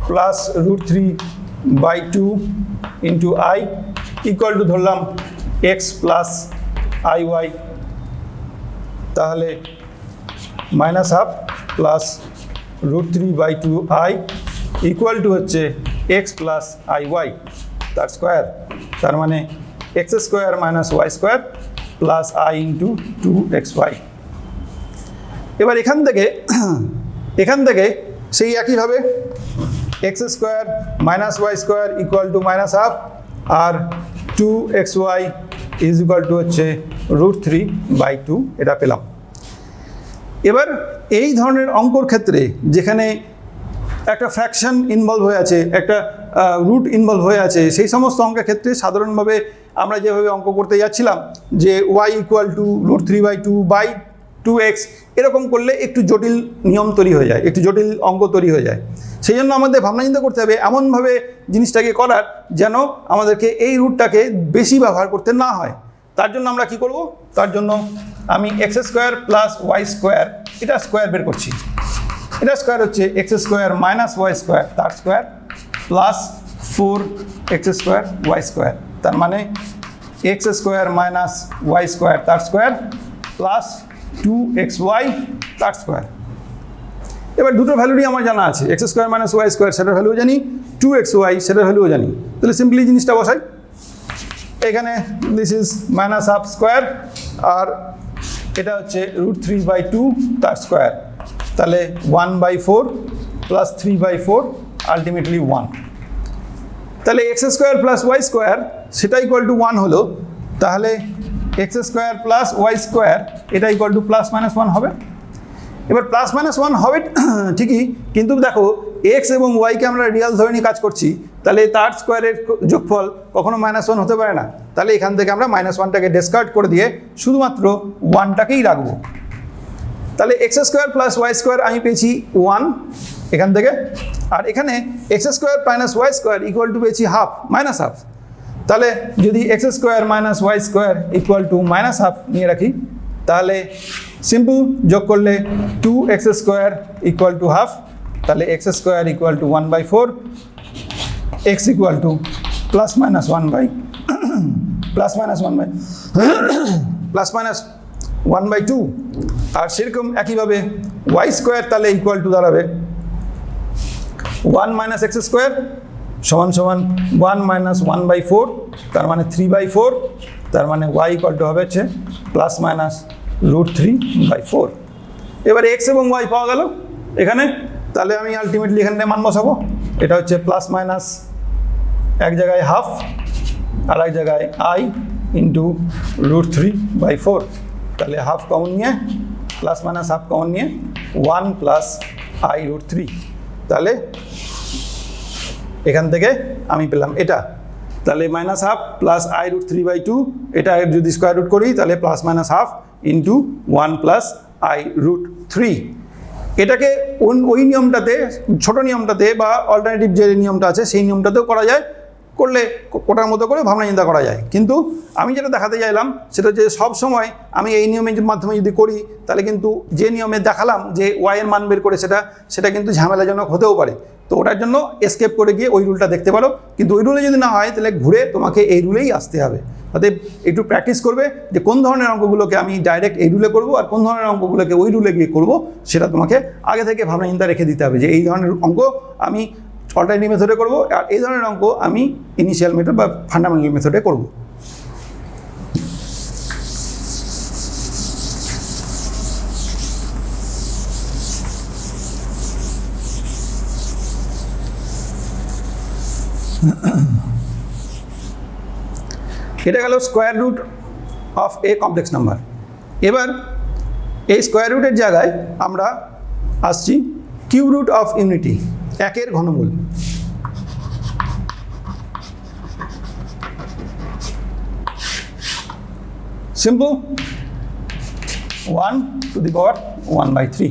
plus √3/2 into I equal to ধরলাম এক্স প্লাস আই ওয়াই, তাহলে minus half plus √3/2 I equal to হচ্ছে এক্স প্লাস আই ওয়াই তার স্কোয়ার, তার মানে X square minus Y square plus I into 2xy। এবার এখান থেকে সেই একইভাবে X square minus Y square equal to minus half, আর 2xy ইজ ইকুয়াল টু হচ্ছে √3/2, এটা পেলাম। এবার এই ধরনের অঙ্কর ক্ষেত্রে যেখানে একটা ফ্র্যাকশন ইনভলভ হয়ে আছে, একটা রুট ইনভলভ হয়ে আছে, সেই সমস্ত অঙ্কের ক্ষেত্রে সাধারণভাবে আমরা যেভাবে অঙ্ক করতে যাচ্ছিলাম যে y ইকুয়াল টু √3/2/2x এরকম করলে একটু জটিল নিয়ম তৈরি হয়ে যায়, একটু জটিল অঙ্ক তৈরি হয়ে যায়। সেই জন্য আমাদের ভাবনা চিন্তা করতে হবে এমনভাবে জিনিসটাকে করার যেন আমাদেরকে এই রুটটাকে বেশি ব্যবহার করতে না হয়। তার জন্য আমরা কি করব? তার জন্য আমি x² + y² এটা স্কোয়ার বের করছি। এটা স্কোয়ার হচ্ছে x² - y² তার স্কোয়ার প্লাস 4x² y² তার মানে x² - y² তার স্কোয়ার প্লাস 2xy তার স্কোয়ার। এবার দুটো ভ্যালুরই আমার জানা আছে, x² - y² সেটার ভ্যালুও জানি, 2xy সেটার ভ্যালুও জানি। তাহলে সিম্পলি জিনিসটা বসাই। এখানে দিস ইজ -হাফ স্কোয়ার আর এটা হচ্ছে √3/2 তার স্কোয়ার, তাহলে 1/4 প্লাস 3/4 আলটিমেটলি 1। তাহলে x² + y² সেটা ইকুয়াল টু 1 হলো, তাহলে x² + y² এটা ইকুয়াল টু +-1 হবে। এবার +-1 হবে ঠিকই, কিন্তু দেখো x এবং y-কে আমরা রিয়াল ধরে নিয়ে কাজ করছি, তাহলে তার স্কোয়ারের যোগফল কখনো -1 হতে পারে না। তাহলে এখান থেকে আমরা -1টাকে ডিসকার্ড করে দিয়ে শুধুমাত্র 1টাকেই রাখবো। তাহলে x² + y² আমি পেয়েছি 1 এখান থেকে, আর এখানে x² - y² ইকুয়াল টু পেয়েছি হাফ, -হাফ। তাহলে যদি x² - y² equal to -half নিয়ে রাখি, তাহলে সিম্পল যোগ করলে 2x² ইকুয়াল টু হাফ, তাহলে x² equal to 1/4, x equal two +-1/2, আর সেরকম একইভাবে y² তাহলে ইকুয়াল টু দাঁড়াবে 1 - x² সমান 1 - 1/4 তার মানে 3/4, তার মানে y ইকুয়াল টু হবে হচ্ছে +-√3/4। এবারে x এবং y পাওয়া গেল এখানে, তাহলে আমি আলটিমেটলি এখানে মান বসাবো। এটা হচ্ছে প্লাস এক জায়গায় হাফ আর এক জায়গায় i ইন্টু √3/4, তাহলে হাফ কমন নিয়ে +-হাফ কমন নিয়ে 1 + i√3, তাহলে এখান থেকে আমি পেলাম এটা। তাহলে -হাফ প্লাস i√3/2, এটা যদি স্কোয়ার রুট করি তাহলে +-হাফ ইন্টু 1 + i√3। এটাকে ওই নিয়মটাতে, ছোট নিয়মটাতে বা অল্টারনেটিভ যে নিয়মটা আছে সেই নিয়মটাতেও করা যায়, করলে ওটার মতো করে ভাবনা চিন্তা করা যায়। কিন্তু আমি যেটা দেখাতে চাইলাম সেটা যে সব সময় আমি এই নিয়মের মাধ্যমে যদি করি তাহলে কিন্তু যে নিয়মে দেখালাম যে y এর মান বের করে সেটা কিন্তু ঝামেলাজনক হতেও পারে। তো ওটার জন্য এসকেপ করে গিয়ে ওই রুলটা দেখতে পারো, কিন্তু ওই রুলে যদি না হয় তাহলে ঘুরে তোমাকে এই রুলেই আসতে হবে। অতএব একটু প্র্যাকটিস করবে যে কোন ধরনের অঙ্কগুলোকে আমি ডাইরেক্ট এই রুলে করবো আর কোন ধরনের অঙ্কগুলোকে ওই রুলে গিয়ে করবো, সেটা তোমাকে আগে থেকে ভাবনা চিন্তা রেখে দিতে হবে যে এই ধরনের অঙ্ক আমি অল্টারনেটিভ মেথডে করবো আর এই ধরনের অঙ্ক আমি ইনিশিয়াল মেথড বা ফান্ডামেন্টাল মেথডে করবো। এটা গেল square root of a complex number. এবার এই স্কোয়ার রুটের জায়গায় আমরা আসছি কিউব রুট অফ ইউনিটি, একের ঘনমূল। সিম্পল 1⁻⁴।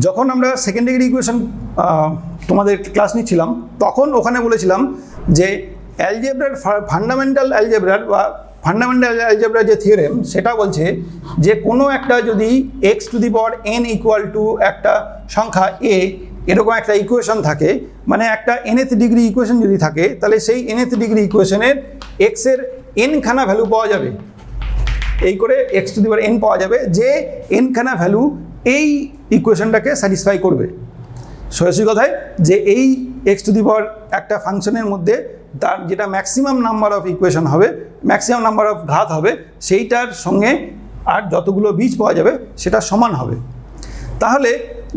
যখন আমরা সেকেন্ড ডিগ্রি ইকুয়েশন তোমাদের ক্লাস নিচ্ছিলাম তখন ওখানে বলেছিলাম যে অ্যালজেব্রার ফান্ডামেন্টাল অ্যালজেব্রার যে থিওরেম সেটা বলছে যে কোনো একটা যদি x⁴n ইকুয়াল টু একটা সংখ্যা a এরকম একটা ইকুয়েশন থাকে, মানে একটা nth ডিগ্রি ইকুয়েশন যদি থাকে, তাহলে সেই nth ডিগ্রি ইকুয়েশনের x এর n খানা ভ্যালু পাওয়া যাবে, এই করে x⁴n পাওয়া যাবে যে n খানা ভ্যালু এই ইকুয়েশনটাকে স্যাটিসফাই করবে। সরাসরি কথায় যে এই x⁴ একটা ফাংশনের মধ্যে তার যেটা ম্যাক্সিমাম নাম্বার অফ ইকুয়েশন হবে, ম্যাক্সিমাম নাম্বার অফ ঘাত হবে, সেইটার সঙ্গে আর যতগুলো বীজ পাওয়া যাবে সেটা সমান হবে। তাহলে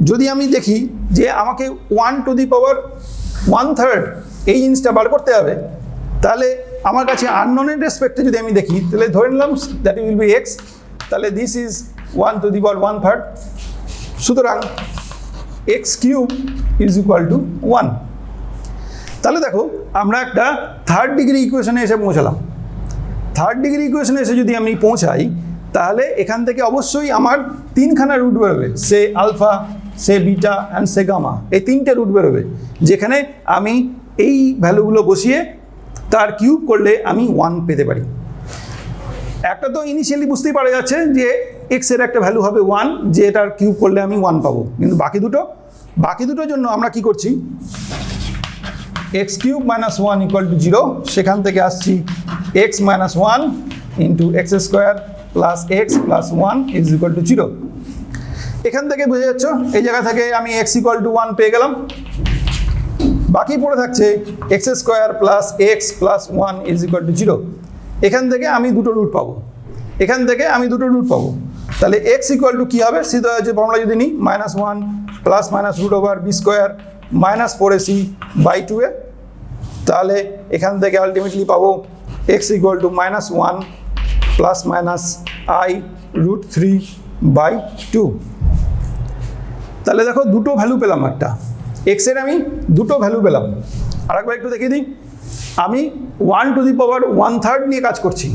যদি আমি দেখি যে আমাকে 1⁻⁻⁻³ এই জিনিসটা বার করতে হবে, তাহলে আমার কাছে আননোনের রেসপেক্টে যদি আমি দেখি তাহলে ধরে নিলাম দ্যাট উইল বি x, তাহলে দিস ইজ 1 টু দি পাওয়ার 1/3। সুতরাং x cube is equal to 1। তাহলে দেখো আমরা একটা থার্ড ডিগ্রি ইকুয়েশনে এসে পৌঁছালাম। থার্ড ডিগ্রি ইকুয়েশনে এসে যদি আমি পৌঁছাই তাহলে এখান থেকে অবশ্যই আমার তিনখানা রুট বেরোবে, say alpha, say beta and say gamma, এই তিনটে রুট বেরোবে, যেখানে আমি এই ভ্যালুগুলো বসিয়ে তার কিউব করলে আমি 1 পেতে পারি। একটা তো ইনিশিয়ালি বুঝতেই পারা যাচ্ছে যে এক্সের একটা ভ্যালু হবে 1, যে এটার কিউব করলে আমি 1 পাবো। কিন্তু বাকি দুটোর জন্য আমরা কি করছি, x cube minus 1 equal to 0, সেখান থেকে আসছি x minus 1 into X square plus X plus 1 is equal to 0। এখান থেকে বুঝে যাচ্ছ এই জায়গা থেকে আমি এক্স ইকুয়াল টু 1 পেয়ে গেলাম। বাকি পড়ে থাকছে x square plus X plus 1 is equal to 0। এখান থেকে আমি দুটো রুট পাবো, তাহলে এক্স ইকুয়াল টু কী হবে, সিধা যে ফর্মুলা যদি নিই, -1 plus minus root over B square minus 4ac by 2a। তাহলে এখান থেকে আলটিমেটলি পাবো X equal to -1 plus minus I root 3 by 2। তাহলে দেখো দুটো ভ্যালু পেলাম, একটা এক্সের আমি দুটো ভ্যালু পেলাম। আর একবার একটু দেখিয়ে দিই, আমি 1 টু দি পাওয়ার 1/3 নিয়ে কাজ করছি।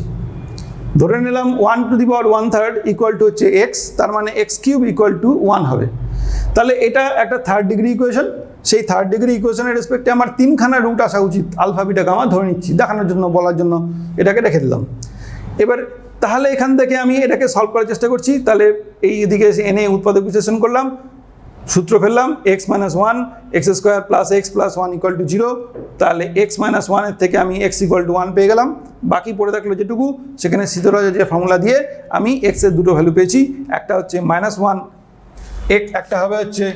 ধরে নিলাম 1 two the power 1/3 equal to হচ্ছে এক্স, তার মানে এক্স কিউব ইকুয়াল টু 1 হবে। তাহলে এটা একটা থার্ড ডিগ্রি ইকুয়েশন। সেই থার্ড ডিগ্রি ইকুয়েশনের রেসপেক্টে আমার তিনখানা রুট আসা উচিত, আলফা বিটা গামা ধরে নিচ্ছি, দেখানোর জন্য, বলার জন্য এটাকে রেখে দিলাম। এবার তাহলে এখান থেকে আমি এটাকে সলভ করার চেষ্টা করছি। তাহলে এই দিকে এনে উৎপাদক বিশ্লেষণ করলাম, সূত্র ফেললাম x minus 1 x square plus X plus 1 equal to 0। তাহলে এক্স মাইনাস 1 থেকে আমি এক্স ইকুয়াল টু 1 পেয়ে গেলাম। বাকি পড়ে থাকলো যেটুকু, সেখানে সিধরাজের যে ফর্মুলা দিয়ে আমি এক্সের দুটো ভ্যালু পেয়েছি, একটা হচ্ছে -1 একটা হবে হচ্ছে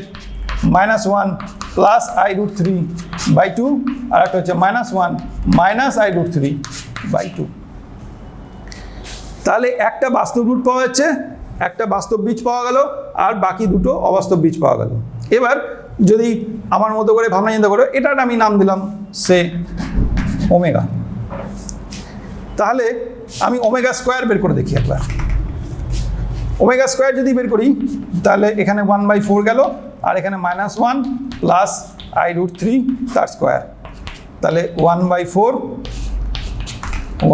-1 প্লাস আই রুট 3 বাই 2, আর একটা হচ্ছে -1 মাইনাস আই রুট 3 বাই 2। তাহলে একটা বাস্তব রুট পাওয়া যাচ্ছে, একটা বাস্তব বীজ পাওয়া গেল, আর বাকি দুটো অবাস্তব বীজ পাওয়া গেল। এবার যদি আমার মতো করে ভাবনা চিন্তা করো, এটার আমি নাম দিলাম সে ওমেগা। তাহলে আমি ওমেগা স্কোয়ার বের করে দেখি একবার। ওমেগা স্কোয়ার যদি বের করি তাহলে এখানে 1/4 গেল, আর এখানে -1 প্লাস আই রুট 3 তার স্কোয়ার। তাহলে 1/4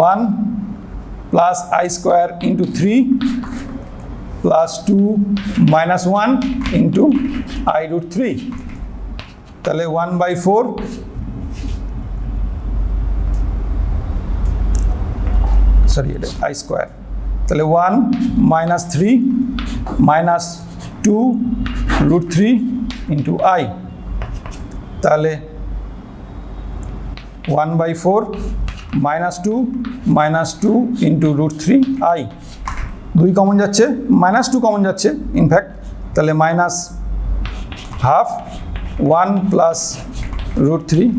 1 plus I square into 3 plus 2 -1 into I root 3। তাহলে 1/4 এটা আই স্কোয়ার। তাহলে 1 - 3 - 2 রুট 3 ইন্টু আই। তাহলে 1/4 -2 -2 ইন্টু রুট 3 আই। 2 কমন যাচ্ছে, -2 কমন যাচ্ছে ইনফ্যাক্ট। তাহলে -12 1 প্লাস রুট 3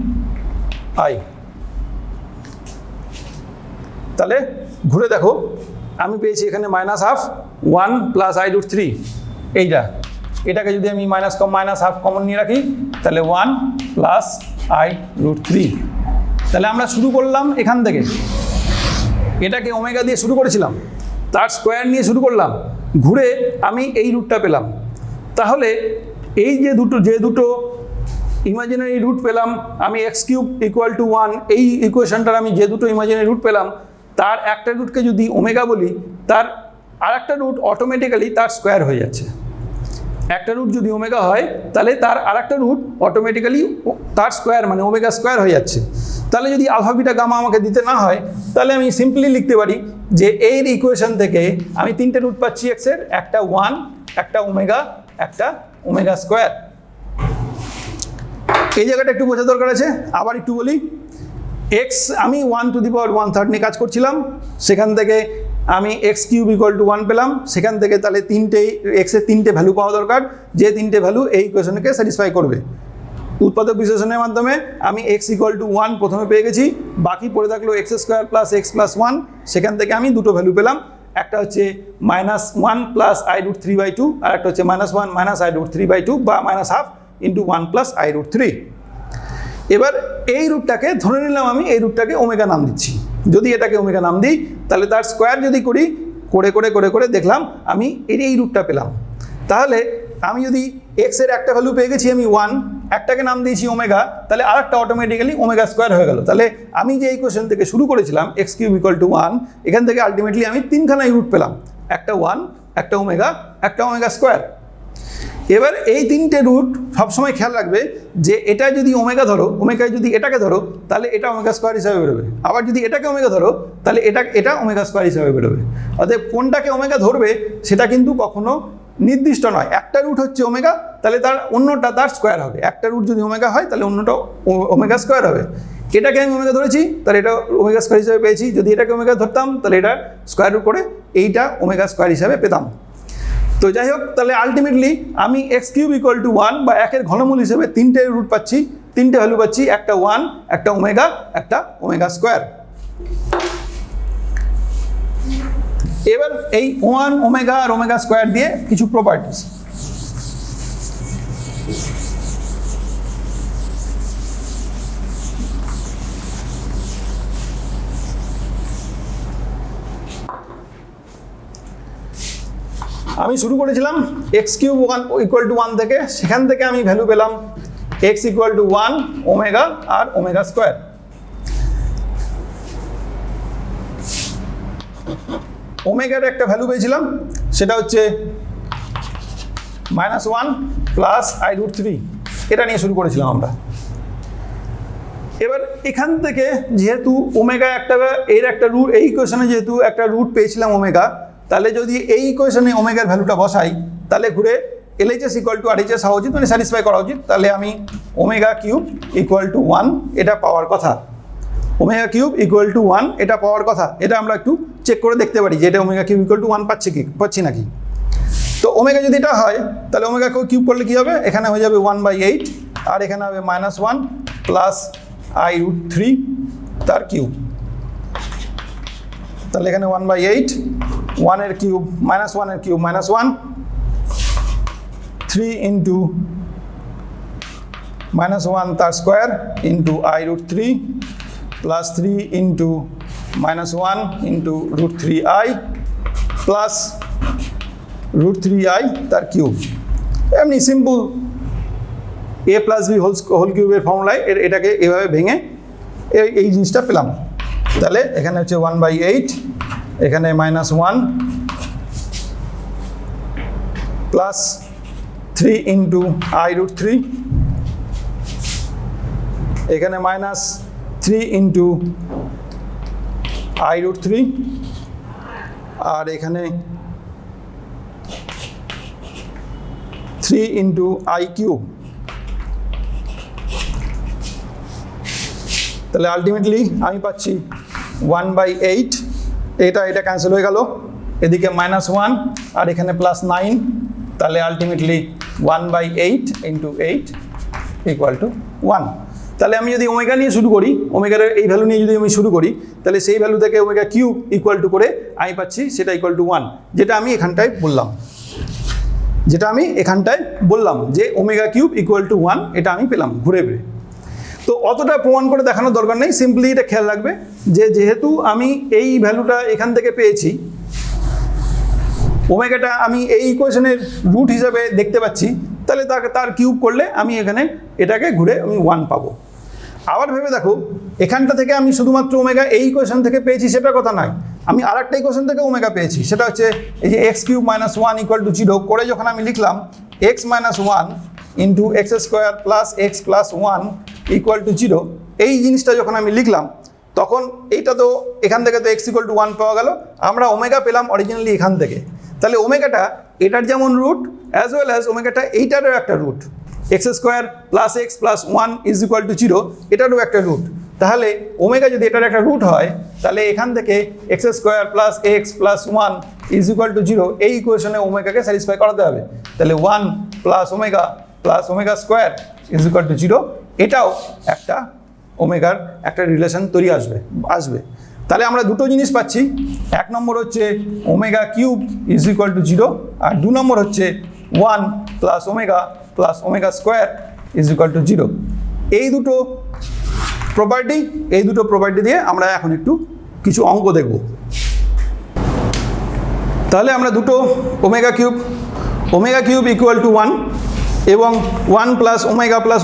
আই। তাহলে ঘুরে দেখো, আমি পেয়েছি এখানে -12 1 প্লাস আই রুট 3। এটাকে যদি আমি -12 কমন নিয়ে রাখি, তাহলে 1 প্লাস আই রুট 3। তাহলে আমরা শুরু করলাম এখান থেকে, এটাকে ওমেগা দিয়ে শুরু করেছিলাম, তার স্কোয়ার নিয়ে শুরু করলাম, ঘুরে আমি এই রুটটা পেলাম। তাহলে এই যে দুটো ইমাজিনারি রুট পেলাম, আমি এক্স কিউব ইকুয়াল টু 1, এই ইকুয়েশনটার আমি যে দুটো ইমাজিনারি রুট পেলাম, তার একটা রুটকে যদি ওমেগা বলি, তার আর একটা রুট অটোমেটিক্যালি তার স্কোয়ার হয়ে যাচ্ছে। একটা রুট যদি ওমেগা হয়, তাহলে তার আর একটা রুট অটোমেটিক্যালি তার স্কোয়ার মানে ওমেগা স্কোয়ার হয়ে যাচ্ছে। তাহলে যদি আলফা বিটা গামা আমাকে দিতে না হয়, তাহলে আমি সিম্পলি লিখতে পারি যে এর ইকুয়েশন থেকে আমি তিনটে রুট পাচ্ছি এক্সের, একটা 1, একটা ওমেগা, একটা ওমেগা স্কোয়ার। এই জায়গাটা একটু বোঝা দরকার আছে। আবার একটু বলি, এক্স আমি 1 টু দি পাওয়ার 1/3 নিয়ে কাজ করছিলাম, সেখান থেকে আমি এক্স কিউব ইকুয়াল টু 1 পেলাম। সেখান থেকে তাহলে এক্সের তিনটে ভ্যালু পাওয়া দরকার, যে তিনটে ভ্যালু এই ইকুয়েশনকে স্যাটিসফাই করবে। উৎপাদক বিশ্লেষণের মাধ্যমে আমি এক্স ইকুয়াল টু 1 প্রথমে পেয়ে গেছি, বাকি পড়ে থাকলো x square plus X plus 1। সেখান থেকে আমি দুটো ভ্যালু পেলাম, একটা হচ্ছে -1 প্লাস আই রুট 3/2, আর একটা হচ্ছে -1 মাইনাস আই রুট 3/2 বা -12 ইন্টু 1 প্লাস আই রুট 3। এবার এই রুটটাকে ধরে নিলাম, আমি এই রুটটাকে ওমেগা নাম দিচ্ছি। যদি এটাকে ওমেগা নাম দিই, তাহলে তার স্কোয়ার যদি করি করে করে করে করে দেখলাম আমি এই রুটটা পেলাম। তাহলে আমি যদি এক্সের একটা ভ্যালু পেয়ে গেছি আমি 1, একটাকে নাম দিয়েছি ওমেগা, তাহলে আরেকটা অটোমেটিক্যালি ওমেগা স্কোয়ার হয়ে গেল। তাহলে আমি যে ইকুয়েশন থেকে শুরু করেছিলাম এক্স কিউব ইকুয়াল টু 1, এখান থেকে আলটিমেটলি আমি 3খানা রুট পেলাম, একটা 1, একটা ওমেগা, একটা ওমেগা স্কোয়ার। এবার এই 3টে রুট সবসময় খেয়াল রাখবে যে এটা যদি ওমেগা ধরো, ওমেগায় যদি এটাকে ধরো তাহলে এটা ওমেগা স্কোয়ার হিসাবে বেরোবে, আবার যদি এটাকে ওমেগা ধরো তাহলে এটা ওমেগা স্কোয়ার হিসাবে বেরোবে। অতএব কোনটাকে ওমেগা ধরবে সেটা কিন্তু কখনো নির্দিষ্ট নয়। একটা রুট হচ্ছে ওমেগা, তাহলে তার অন্যটা তার স্কোয়ার হবে। একটা রুট যদি ওমেগা হয় তাহলে অন্যটা ওমেগা স্কোয়ার হবে। এটাকে আমি ওমেগা ধরেছি তাহলে এটা ওমেগা স্কোয়ার হিসাবে পেয়েছি, যদি এটাকে ওমেগা ধরতাম তাহলে এটা স্কোয়ার রুট করে এইটা ওমেগা স্কোয়ার হিসাবে পেতাম। তো যাই হোক, তাহলে আলটিমেটলি আমি এক্স কিউব ইকুয়াল টু 1 বা 1-এর ঘনমূল হিসেবে 3টে রুট পাচ্ছি, 3টে ভ্যালু পাচ্ছি, একটা 1, একটা ওমেগা, একটা ওমেগা স্কোয়ার। এবার এই 1 ওমেগা আর ওমেগা স্কোয়ার দিয়ে কিছু প্রপার্টিস। আমি শুরু করেছিলাম এক্স কিউব ইকুয়াল টু 1 থেকে, সেখান থেকে আমি ভ্যালু পেলাম এক্স ইকুয়াল টু 1 ওমেগা আর ওমেগা স্কোয়ার। ওমেগার একটা ভ্যালু পেয়েছিলাম, সেটা হচ্ছে -1 প্লাস i√3, এটা নিয়ে শুরু করেছিলাম আমরা। এবার এখান থেকে যেহেতু ওমেগা একটা রুট, এই ইকুয়েশনে যেহেতু একটা রুট পেয়েছিলাম ওমেগা, তাহলে যদি এই ইকুয়েশনে ওমেগার ভ্যালুটা বসাই তাহলে ঘুরে LHS ইকুয়াল টু RHS হওয়া উচিত, মানে স্যাটিসফাই করা উচিত। তাহলে আমি ওমেগা কিউব ইকুয়াল টু 1 এটা পাওয়ার কথা, ওমেগা কিউব ইকুয়াল টু 1 এটা পাওয়ার কথা। এটা আমরা একটু চেক করে দেখতে পারি যে এটা ওমেগা কিউব ইকুয়াল টু 1 পাচ্ছি নাকি। তো ওমেগা যদি এটা হয় তাহলে ওমেগা কিউব করলে কী হবে, এখানে হয়ে যাবে 1/8 আর এখানে হবে -1 প্লাস i√3 তার কিউব। তাহলে এখানে 1/8, 1-এর কিউব -1-এর কিউব -1, 3 ইন্টু -1 তার square into i√3 plus 3 into -1 into √3i plus √3i তার কিউব। এমনি simple a plus b whole কিউবের ফর্মুলায় এটাকে এভাবে ভেঙে এই জিনিসটা পেলাম। তাহলে এখানে হচ্ছে 1/8, এখানে -1 প্লাস 3 ইন্টু i√3, এখানে -3 ইন্টু i√3 আর এখানে 3 ইন্টু i কিউব। তাহলে আলটিমেটলি আমি পাচ্ছি 1/8, এটা ক্যান্সেল হয়ে গেল, এদিকে -1 আর এখানে +9, তাহলে আলটিমেটলি 1/8 ইন্টু 8 ইকুয়াল টু 1। তাহলে আমি যদি ওমেগা নিয়ে শুরু করি, ওমেগার এই ভ্যালু নিয়ে যদি আমি শুরু করি, তাহলে সেই ভ্যালু থেকে ওমেগা কিউব ইকুয়াল টু করে আমি পাচ্ছি সেটা ইকুয়াল টু 1, যেটা আমি এখানটায় বললাম যে ওমেগা কিউব ইকুয়াল টু 1, এটা আমি পেলাম ঘুরে ফিরে। তো অতটা প্রমাণ করে দেখানোর দরকার নেই, সিম্পলি এটা খেয়াল রাখবে যে যেহেতু আমি এই ভ্যালুটা এখান থেকে পেয়েছি, ওমেগাটা আমি এই ইকুয়েশনের রুট হিসাবে দেখতে পাচ্ছি, তাহলে তার কিউব করলে আমি এখানে এটাকে ঘুরে আমি 1 পাবো। আবার ভেবে দেখো, এখানটা থেকে আমি শুধুমাত্র ওমেগা এই ইকুয়েশন থেকে পেয়েছি সেটা কথা নয়, আমি আরেকটা ইকুয়েশন থেকে ওমেগা পেয়েছি, সেটা হচ্ছে এই যে x কিউব -1 ইকুয়াল টু 0 করে যখন আমি লিখলাম x -1 into x² plus x plus 1 equal to 0, এই জিনিসটা যখন আমি লিখলাম তখন এইটা তো এখান থেকে তো x ইকুয়াল টু 1 পাওয়া গেল, আমরা ওমেগা পেলাম অরিজিনালি এখান থেকে। তাহলে ওমেগাটা এটার যেমন রুট অ্যাজ ওয়েল অ্যাজ ওমেগাটা এইটারও একটা root, x² plus x plus 1 is equal to 0 এটারও একটা রুট। তাহলে ওমেগা যদি এটার একটা রুট হয় তাহলে এখান থেকে x² plus x plus 1 is equal to 0 এই ইকুয়েশনে ওমেগাকে স্যাটিসফাই করাতে হবে। তাহলে 1 plus omega square is equal to 0, এটাও একটা ওমেগার একটা রিলেশন তৈরি আসবে। তাহলে আমরা দুটো জিনিস পাচ্ছি, 1 নম্বর হচ্ছে omega cube is equal to 0 আর 2 নম্বর হচ্ছে 1 plus omega square is equal to 0। এই দুটো প্রপার্টি দিয়ে আমরা এখন একটু কিছু অঙ্ক দেখব। তাহলে আমরা দুটো ওমেগা কিউব ইকুয়াল টু 1 এবং 1 প্লাস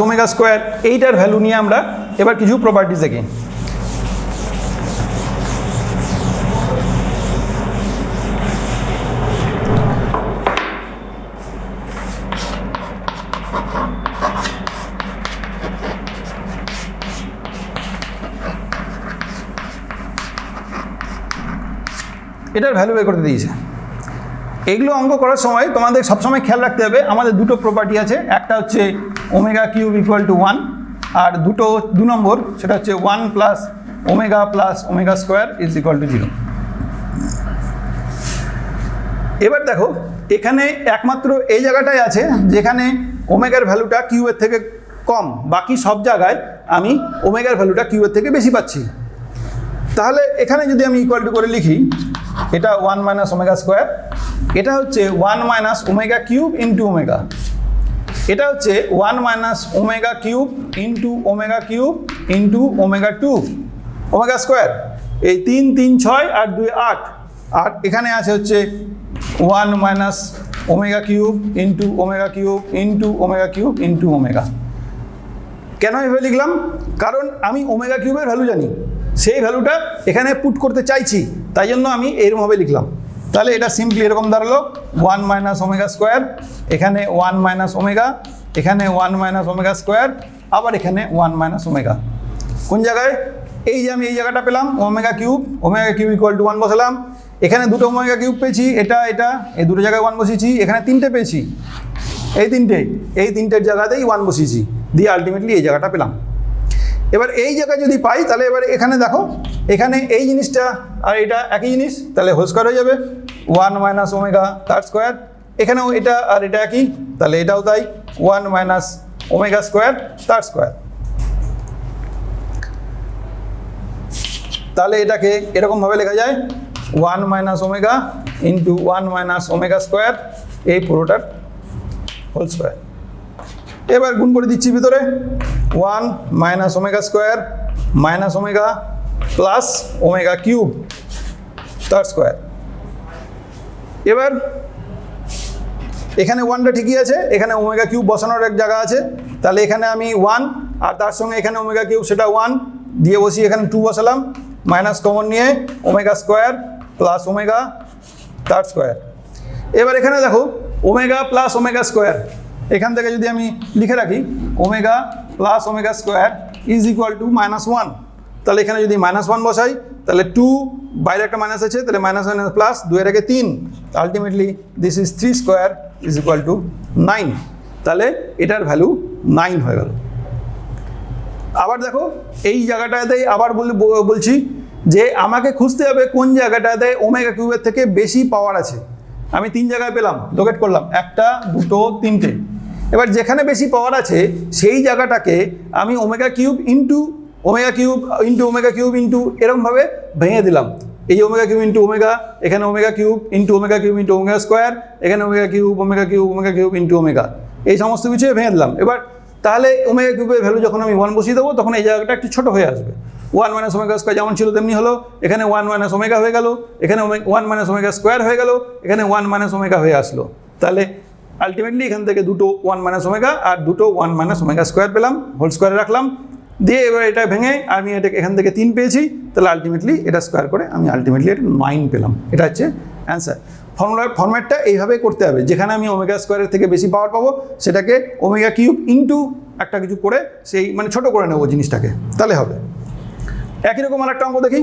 ওমেগা স্কোয়ার এইটার ভ্যালু নিয়ে আমরা এবার কিছু প্রপার্টিজ দেখি। এটার ভ্যালু বের করতে দিয়েছে। এইগুলো অঙ্ক করার সময় তোমাদের সবসময় খেয়াল রাখতে হবে আমাদের দুটো প্রপার্টি আছে, একটা হচ্ছে ওমেগা কিউব ইকুয়াল টু 1 আর দু নম্বর সেটা হচ্ছে 1 plus omega square is equal to 0। এবার দেখো এখানে একমাত্র এই জায়গাটাই আছে যেখানে ওমেগার ভ্যালুটা কিউবের থেকে কম, বাকি সব জায়গায় আমি ওমেগার ভ্যালুটা কিউবের থেকে বেশি পাচ্ছি। তাহলে এখানে যদি আমি ইকুয়াল টু করে লিখি, এটা 1 মাইনাস ওমেগা স্কোয়ার, এটা হচ্ছে 1 minus omega cube into omega, এটা হচ্ছে 1 minus omega cube into omega 2 omega square, এই 3 3 6 আর 2 8, আর এখানে আছে হচ্ছে 1 minus omega cube into omega. কেন এভাবে লিখলাম? কারণ আমি ওমেগা কিউবের ভ্যালু জানি, সেই ভ্যালুটা এখানে পুট করতে চাইছি, তাই জন্য আমি এরকমভাবে লিখলাম। তাহলে এটা সিম্পলি এরকম দাঁড়ালো 1 মাইনাস ওমেগা স্কোয়ার, এখানে 1 মাইনাস ওমেগা, এখানে 1 মাইনাস ওমেগা স্কোয়ার, আবার এখানে 1 মাইনাস ওমেগা। কোন জায়গায়? এই যে আমি এই জায়গাটা পেলাম ওমেগা কিউব ইকুয়াল টু 1 বসালাম, এখানে দুটো ওমেগা কিউব পেয়েছি, এটা এই দুটো জায়গায় 1 বসিয়েছি, এখানে 3টে পেয়েছি, এই তিনটের জায়গাতেই 1 বসিয়েছি, দিয়ে আলটিমেটলি এই জায়গাটা পেলাম। এবার এই জায়গায় যদি পাই তাহলে এবার এখানে দেখো, এখানে এই জিনিসটা আর এটা একই জিনিস, তাহলে হোল স্কোয়ার হয়ে যাবে 1 মাইনাস ওমেগা তার স্কোয়ার, এখানেও এটা আর এটা একই, তাহলে এটাও তাই 1 মাইনাস ওমেগা স্কোয়ার তার স্কোয়ার। তাহলে এটাকে এরকমভাবে লেখা যায় 1 minus omega into 1 minus omega square, এই পুরোটার হোল স্কোয়ার। এবার গুণ করে দিচ্ছি ভিতরে 1 minus omega square minus omega plus omega cube তার স্কোয়ার। এবার এখানে 1টা ঠিকই আছে, এখানে ওমেগা কিউব বসানোর এক জায়গা আছে, তাহলে এখানে আমি 1 আর তার সঙ্গে এখানে ওমেগা কিউব সেটা 1 দিয়ে বসিয়ে এখানে 2 বসালাম, মাইনাস কমন নিয়ে ওমেগা স্কোয়ার প্লাস ওমেগা তার স্কোয়ার। এবার এখানে দেখো ওমেগা প্লাস ওমেগা স্কোয়ার, এখান থেকে যদি আমি লিখে রাখি omega plus omega square is equal to -1, তাহলে এখানে যদি -1 বসাই তাহলে 2, বাইরে একটা মাইনাস আছে, তাহলে -1 প্লাস 2 এর আগে 3, ultimately this is 3 square is equal two 9, তাহলে এটার ভ্যালু 9 হয়ে গেল। আবার দেখো এই জায়গাটাতে আবার বলছি যে আমাকে খুঁজতে হবে কোন জায়গাটাতে ওমেগা কিউবের থেকে বেশি পাওয়ার আছে। আমি 3 জায়গায় পেলাম, লোকেট করলাম, 1 2 3টে। এবার যেখানে বেশি পাওয়ার আছে সেই জায়গাটাকে আমি ওমেগা কিউব ইন্টু এরকমভাবে ভেঙে দিলাম। এই ওমেগা কিউব ইন্টু ওমেগা, এখানে omega cube into omega square, এখানে ওমেগা কিউব ইন্টু ওমেগা, এই সমস্ত কিছু ভেঙে দিলাম। এবার তাহলে ওমেগা কিউবের ভ্যালু যখন আমি 1 বসিয়ে দেবো তখন এই জায়গাটা একটু ছোটো হয়ে আসবে। 1 মাইনাস ওমেগা স্কোয়ার যেমন ছিল তেমনি হলো, এখানে 1 মাইনাস ওমেগা হয়ে গেল, এখানে 1 মাইনাস ওমেগা স্কোয়ার হয়ে গেল, এখানে 1 মাইনাস ওমেগা হয়ে আসলো। তাহলে আলটিমেটলি এখান থেকে দুটো 1 মাইনাস ওমেগা আর দুটো 1 মাইনাস ওমেগা স্কোয়ার পেলাম, হোল স্কোয়ারে রাখলাম, দিয়ে এবার এটা ভেঙে আমি এটা এখান থেকে 3 পেয়েছি, তাহলে আলটিমেটলি এটা স্কোয়ার করে আমি আলটিমেটলি এটা 9 পেলাম। এটা হচ্ছে অ্যান্সার। ফর্ম্যাটটা এইভাবে করতে হবে, যেখানে আমি ওমেগা স্কোয়ারের থেকে বেশি পাওয়ার পাবো সেটাকে ওমেগা কিউব ইন্টু একটা কিছু করে সেই মানে ছোটো করে নেবো জিনিসটাকে, তাহলে হবে। একই রকম আর একটা অঙ্ক দেখি।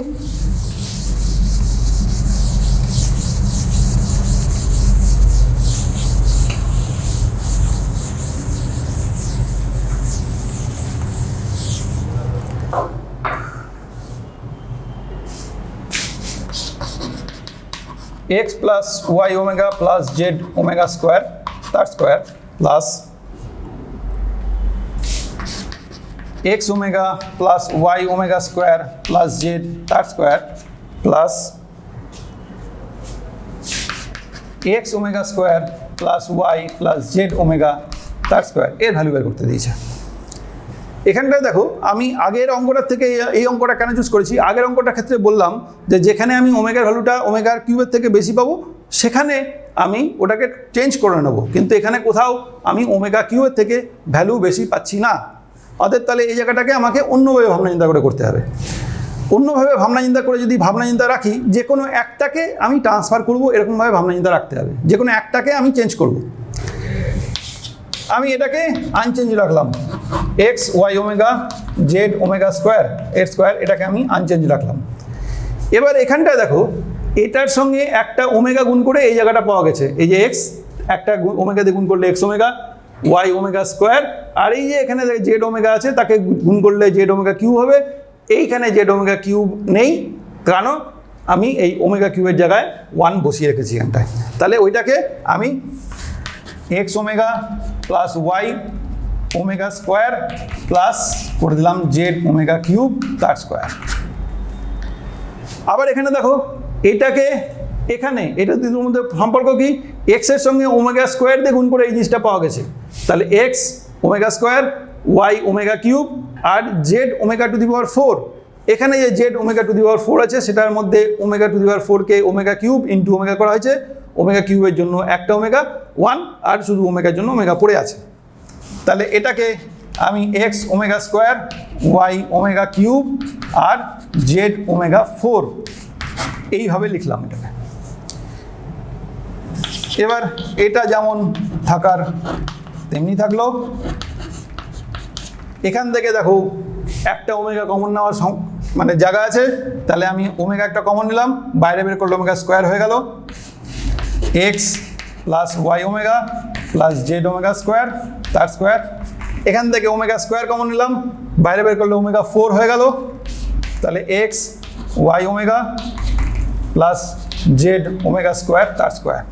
x plus y omega plus z omega square তার square plus x omega plus y omega square plus z তার square plus x omega square plus y plus z omega তার স্কোয়ার, এর ভ্যালু বের করতে দিয়েছে। এখানটায় দেখো আমি আগের অঙ্কটার থেকে এই অঙ্কটা কেন চুজ করেছি, আগের অঙ্কটার ক্ষেত্রে বললাম যে যেখানে আমি ওমেগার ভ্যালুটা ওমেগার কিউবের থেকে বেশি পাবো সেখানে আমি ওটাকে চেঞ্জ করে নেব, কিন্তু এখানে কোথাও আমি ওমেগা কিউ এর থেকে ভ্যালু বেশি পাচ্ছি না। অতএব তাহলে এই জায়গাটাকে আমাকে অন্যভাবে ভাবনা চিন্তা করে করতে হবে। অন্যভাবে ভাবনা চিন্তা করে যদি ভাবনা চিন্তা রাখি, যে কোনো একটাকে আমি ট্রান্সফার করব, এরকমভাবে ভাবনা চিন্তা রাখতে হবে। যে কোনো একটাকে আমি চেঞ্জ করব। আমি এটাকে আনচেঞ্জ রাখলাম, X Y omega Z omega square এর স্কোয়ার, এটাকে আমি আনচেঞ্জ রাখলাম। এবার এখানটায় দেখো, এটার সঙ্গে একটা ওমেগা গুণ করে এই জায়গাটা পাওয়া গেছে। এই যে এক্স একটা ওমেগা দিয়ে গুণ করলে x omega, y omega square, আর এই যে এখানে জেড ওমেগা আছে তাকে গুণ করলে জেড ওমেগা কিউব হবে। এইখানে জেড ওমেগা কিউব নেই, কারণ আমি এই ওমেগা কিউবের জায়গায় 1 বসিয়ে রেখেছি এখানটায়। তাহলে ওইটাকে আমি x omega plus Y omega square plus করে দিলাম জেড ওমেগা কিউব তার স্কোয়ার। আবার এখানে দেখো, এটাকে এখানে এটা দুটোর মধ্যে সম্পর্ক কি, এক্স এর সঙ্গে ওমেগা স্কোয়ার দিয়ে গুণ করে এই জিনিসটা পাওয়া গেছে। তাহলে x omega square y omega cube আর z omega to the power 4। এখানে যে z omega to the power 4 আছে, সেটার মধ্যে ওমেগা টু দি পাওয়ার 4কে ওমেগা কিউব ইন্টু ওমেগা করা হয়েছে। ওমেগা কিউবের জন্য একটা ওমেগা 1, আর শুধু ওমেগার জন্য ওমেগা পড়ে আছে। তাহলে এটাকে আমি x omega square y omega cube আর জেড ওমেগা 4 এইভাবে লিখলাম এটাকে। এবার এটা যেমন থাকার তেমনি থাকলো। এখান থেকে দেখো একটা ওমেগা কমন নেওয়ার মানে জায়গা আছে, তাহলে আমি ওমেগা একটা কমন নিলাম, বাইরে বের করলে ওমেগা স্কোয়ার হয়ে গেল, X plus Y omega plus Z omega square তার স্কোয়ার। এখান থেকে ওমেগা স্কোয়ার কমন নিলাম, বাইরে বের করলে ওমেগা 4 হয়ে গেল, তাহলে x Y omega plus Z omega square তার স্কোয়ার।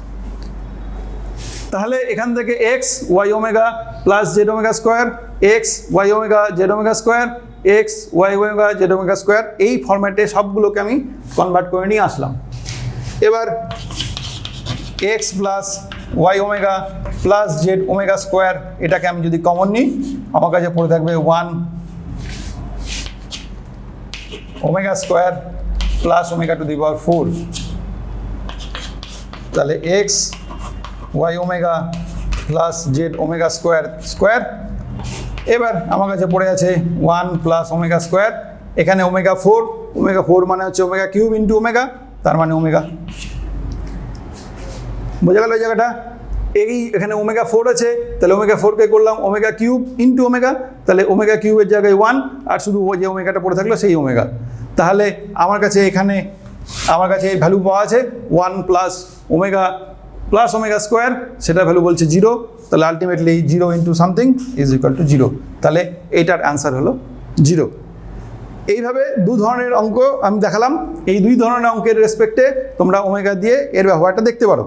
তাহলে এখান থেকে X Y omega plus Z omega square, X Y omega Z omega square, X Y omega Z omega square, এই ফরম্যাটে সবগুলোকে আমি কনভার্ট করে নিয়ে আসলাম। এবার X plus Y omega plus Z omega square, এটাকে আমি যদি কমন নিই, আমার কাছে পড়ে থাকবে 1 omega square plus omega to the power 4। তাহলে x Y omega plus Z omega square square. এবার আমার কাছে পড়ে আছে 1 প্লাস ওমেগা স্কোয়ার, এখানে ওমেগা 4 মানে হচ্ছে ওমেগা কিউব ইন্টু ওমেগা, তার মানে ওমেগা। বোঝা গেল এই জায়গাটা? এখানে ওমেগা 4 আছে, তাহলে ওমেগা 4কে করলাম ওমেগা কিউব ইন্টু ওমেগা, তাহলে ওমেগা কিউবের জায়গায় 1, আর শুধু যে ওমেগাটা পড়ে থাকলো সেই ওমেগা। তাহলে আমার কাছে এখানে এই ভ্যালু পাওয়া আছে 1 প্লাস ওমেগা স্কোয়ার, সেটা ভ্যালু বলছে 0। তাহলে ultimately 0 into something is equal to 0। তাহলে এইটার অ্যান্সার হলো 0। এইভাবে দু ধরনের অঙ্ক আমি দেখালাম। এই দুই ধরনের অঙ্কের রেসপেক্টে তোমরা ওমেগা দিয়ে এর ব্যবহারটা দেখতে পারো।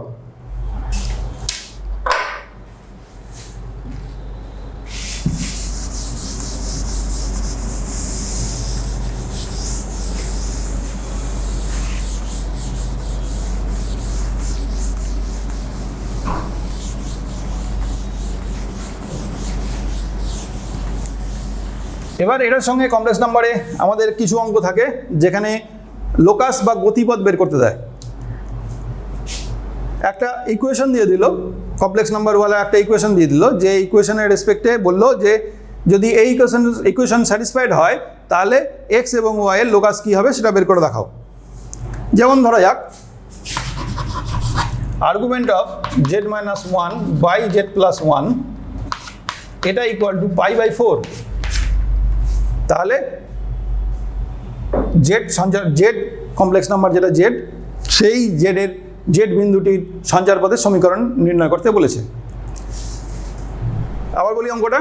এবার এটার সঙ্গে কমপ্লেক্স নাম্বারে আমাদের কিছু অঙ্ক থাকে যেখানে লোকাস বা গতিপথ বের করতে দেয়। একটা ইকুয়েশন দিয়ে দিল, কমপ্লেক্স নাম্বারওয়ালা একটা ইকুয়েশন দিয়ে দিল, যে ইকুয়েশনের রেসপেক্টে বললো যে যদি এই ইকুয়েশন স্যাটিসফাইড হয় তাহলে এক্স এবং ওয়াই এর লোকাস কী হবে সেটা বের করে দেখাও। যেমন ধরা যাক, argument of z-1 by z+1 এটা ইকুয়াল টু π/4। তাহলে জেড কমপ্লেক্স নাম্বার যেটা জেড, সেই জেড বিন্দুটির সঞ্চার পথের সমীকরণ নির্ণয় করতে বলেছে। আবার বলি অঙ্কটা,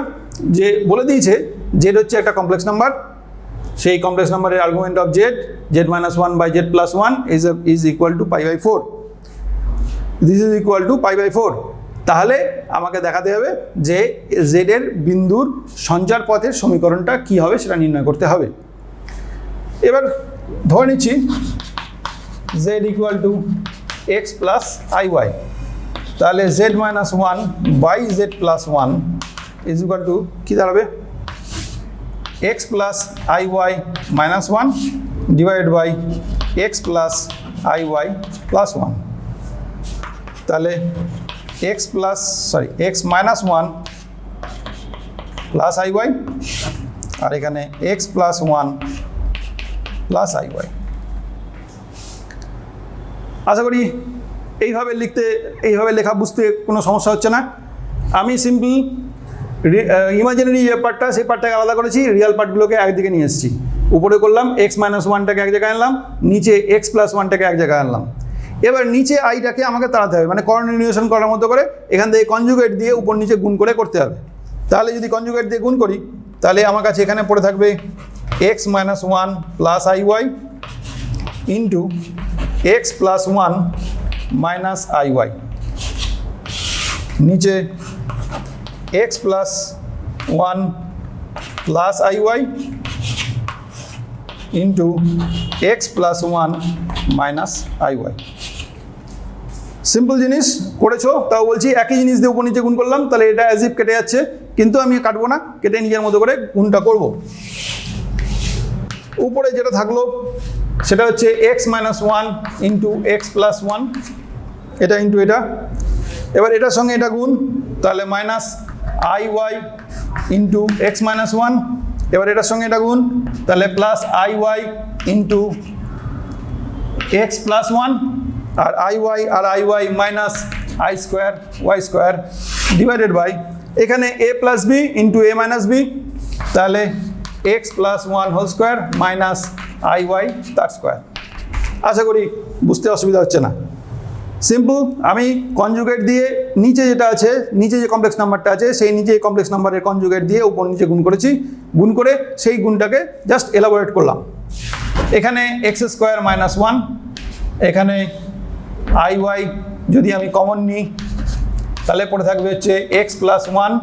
যে বলে দিয়েছে জেড হচ্ছে একটা কমপ্লেক্স নাম্বার, সেই কমপ্লেক্স নাম্বারের argument of z-1 by z+1 is equal two π/4। This is equal two π/4। তাহলে আমাকে দেখাতে হবে যে জেডের বিন্দুর সঞ্চার পথের সমীকরণটা কি হবে সেটা নির্ণয় করতে হবে। এবার ধরে নিচ্ছি z equal to x plus i y, তাহলে z-1 by z+1 is equal to কী দাঁড়াবে, x plus i y minus 1 divided by x plus i y plus 1। তাহলে x minus 1 plus I y, আর এখানে x plus 1 plus I y. আশা করি এইভাবে লেখা বুঝতে কোনো সমস্যা হচ্ছে না। আমি সিম্পল ইমাজিনারি যে পার্টটা সেই পার্টটাকে আলাদা করেছি, রিয়াল পার্টগুলোকে একদিকে নিয়ে এসেছি। উপরে করলাম এক্স মাইনাস 1টাকে এক জায়গায় আনলাম, নিচে এক্স প্লাস 1টাকে এক জায়গায় আনলাম। এবার নিচে আইটাকে আমাকে তাড়াতে হবে, মানে কোঅর্ডিনেশন করার মতো করে এখান থেকে কনজুগেট দিয়ে উপর নিচে গুণ করে করতে হবে। তাহলে যদি কনজুগেট দিয়ে গুণ করি তাহলে আমার কাছে এখানে পড়ে থাকবে x minus 1 plus I Y into x plus 1 minus I y, নিচে x plus 1 plus I Y into x plus 1 minus I y. Simple জিনিস করেছো, তাও বলছি একই জিনিস দিয়ে উপর নিচে গুণ করলাম, তাহলে এটা অ্যাজ ইফ কেটে যাচ্ছে, কিন্তু আমি কাটবো না, কেটে নিজের মতো করে গুণটা করব। উপরে যেটা থাকলো সেটা হচ্ছে x minus 1 into x plus 1, এটা ইন্টু এটা। এবার এটার সঙ্গে এটা গুণ, তাহলে minus I Y into X minus 1। এবার এটার সঙ্গে এটা গুণ, তাহলে plus I Y into x plus 1, আর I Y minus I square Y square divided by এখানে A plus B into A minus B, তাহলে X plus 1 whole square minus I Y তার স্কোয়ার। আশা করি বুঝতে অসুবিধা হচ্ছে না। সিম্পল, আমি কনজুগেট দিয়ে নিচে যেটা আছে, নিচে যে কমপ্লেক্স নাম্বারটা আছে সেই নিচে কমপ্লেক্স নাম্বারের কনজুগেট দিয়ে উপর নিচে গুণ করেছি, গুণ করে সেই গুণটাকে জাস্ট এলাবোরেট করলাম। এখানে এক্স স্কোয়ার মাইনাস 1, এখানে আই ওয়াই যদি আমি কমন নিই তাহলে পড়ে থাকবে হচ্ছে X plus 1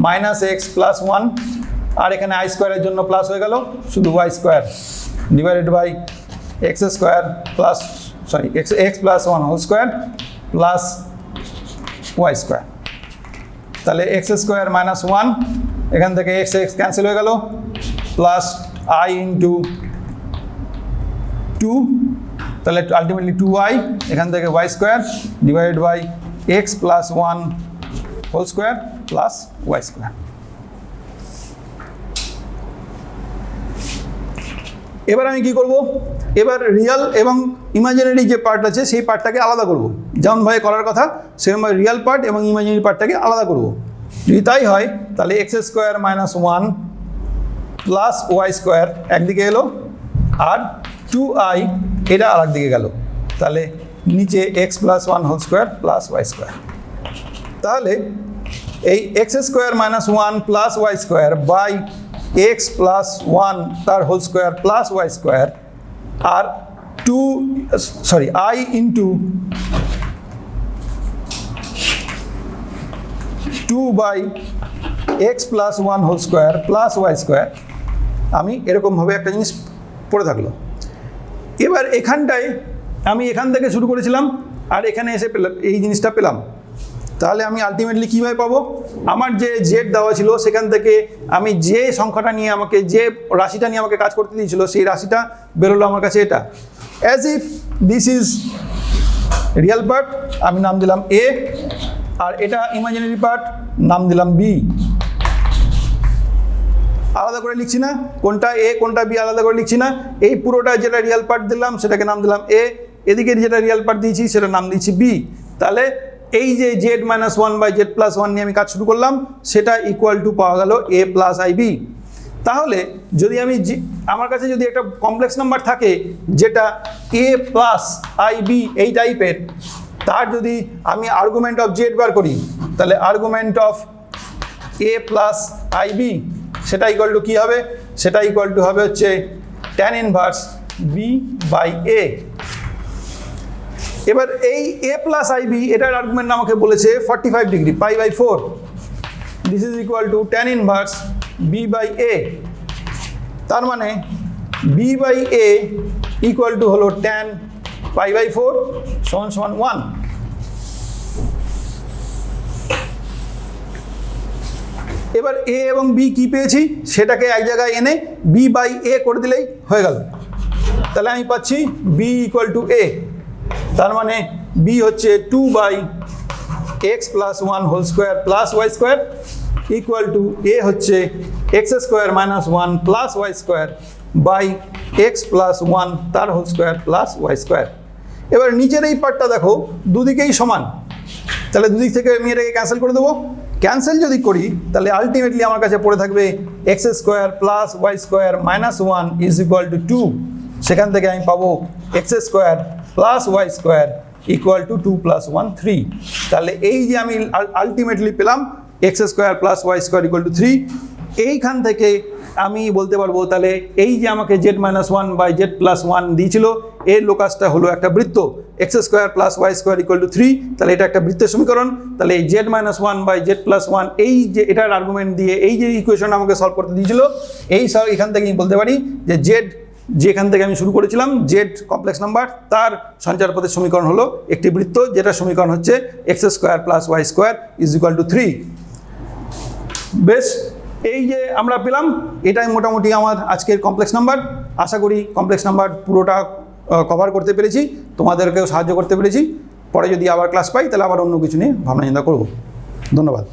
minus X plus 1, আর এখানে আই স্কোয়ারের জন্য প্লাস হয়ে গেল, শুধু Y square divided by X square plus X plus 1 whole square plus Y square. তাহলে এক্স স্কোয়ার মাইনাস 1, এখান থেকে এক্স ক্যান্সেল হয়ে গেল, প্লাস আই ইন্টু 2, তাহলে আলটিমেটলি 2y, এখান থেকে Y square divided by x plus 1 whole square plus Y square. এবার আমি কি করব, এবার রিয়াল এবং ইমাজিনারি যে পার্ট আছে সেই পার্টটাকে আলাদা করব। যেমনভাবে করার কথা সেরকমভাবে রিয়াল পার্ট এবং ইমাজিনারি পার্টটাকে আলাদা করব। যদি তাই হয় তাহলে X square minus 1 plus Y square একদিকে এলো, আর 2i এটা আর একদিকে গেল, তাহলে নিচে x plus 1 whole square plus Y square. তাহলে এই x square minus 1 plus Y square by x plus 1 তার whole square plus Y square, আর i into 2 by x plus 1 whole square plus Y square. আমি এরকমভাবে একটা জিনিস পড়ে থাকলো। এবার এখানটায় আমি এখান থেকে শুরু করেছিলাম আর এখানে এসে পেলাম এই জিনিসটা পেলাম, তাহলে আমি আলটিমেটলি কীভাবে পাবো, আমার যে জেড দেওয়া ছিল সেখান থেকে আমি যে সংখ্যাটা নিয়ে আমাকে, যে রাশিটা নিয়ে আমাকে কাজ করতে দিয়েছিল সেই রাশিটা বেরোলো আমার কাছে এটা। As if this is Real part, আমি নাম দিলাম এ, আর এটা ইমাজিনারি পার্ট নাম দিলাম বি। আলাদা করে লিখছি না, কোনটা এ কোনটা বি আলাদা করে লিখছি না, এই পুরোটা যেটা রিয়াল পার্ট দিলাম সেটাকে নাম দিলাম এ, এদিকে যেটা রিয়াল পার্ট দিয়েছি সেটা নাম দিয়েছি বি। তাহলে এই যে z minus 1 by z plus 1 নিয়ে আমি কাজ শুরু করলাম, সেটা ইকুয়াল টু পাওয়া গেল এ প্লাস আই বি। তাহলে যদি আমি আমার কাছে যদি একটা কমপ্লেক্স নাম্বার থাকে যেটা এ প্লাস আই বি এই টাইপের, তার যদি আমি আর্গুমেন্ট অফ জেড বার করি, তাহলে argument of a plus I b সেটা ইকুয়াল টু কী হবে, সেটা ইকুয়াল টু হবে হচ্ছে tan inverse b by a. এবার এই এ প্লাস আই বি এটার আর্গুমেন্ট আমাকে বলেছে 45 degree pi by 4, this is equal to tan inverse b by a. তার মানে b by a equal to হলো tan পাই বাই 4 সমান সমান 1। এবার এ এবং বি কি পেয়েছি সেটাকে এক জায়গায় এনে বি বাই এ করে দিলেই হয়ে গেল। তাহলে আমি পাচ্ছি বি ইকুয়াল টু এ, তার মানে বি হচ্ছে 2 by x plus one whole square plus Y square equal to a হচ্ছে x square minus one plus Y square by x plus one তার whole square plus Y square. এবার নিচের এই পার্টটা দেখো দুদিকেই সমান, তাহলে দুদিক থেকে আমি এটাকে ক্যান্সেল করে দেবো। ক্যান্সেল যদি করি তাহলে আলটিমেটলি আমার কাছে পড়ে থাকবে x square plus Y square minus one is equal to two. সেখান থেকে আমি পাবো x square plus Y square equal to two plus one three. তাহলে এই যে আমি আলটিমেটলি পেলাম x square plus Y square equal to three, এইখান থেকে আমি বলতে পারবো তাহলে এই যে আমাকে z minus one by z plus one দিয়েছিল এর লোকাসটা হলো একটা বৃত্ত, x square plus Y square equal to three, তাহলে এটা একটা বৃত্তের সমীকরণ। তাহলে এই z minus one by z plus one এই যে এটার আর্গুমেন্ট দিয়ে এই যে ইকুয়েশন আমাকে সলভ করতে দিয়েছিল এই সব এখান থেকে আমি বলতে পারি যে জেড যেখান থেকে আমি শুরু করেছিলাম জেড কমপ্লেক্স নাম্বার তার সঞ্চারপথের সমীকরণ হলো একটি বৃত্ত যেটা সমীকরণ হচ্ছে x square plus Y square is equal to three. বেশ, এই যে আমরা পেলাম এটাই মোটামুটি আমার আজকের কমপ্লেক্স নাম্বার। আশা করি কমপ্লেক্স নাম্বার পুরোটা কভার করতে পেরেছি, তোমাদেরকেও সাহায্য করতে পেরেছি। পরে যদি আবার ক্লাস পাই তাহলে আবার অন্য কিছু নিয়ে ভাবনা চিন্তা করব। ধন্যবাদ।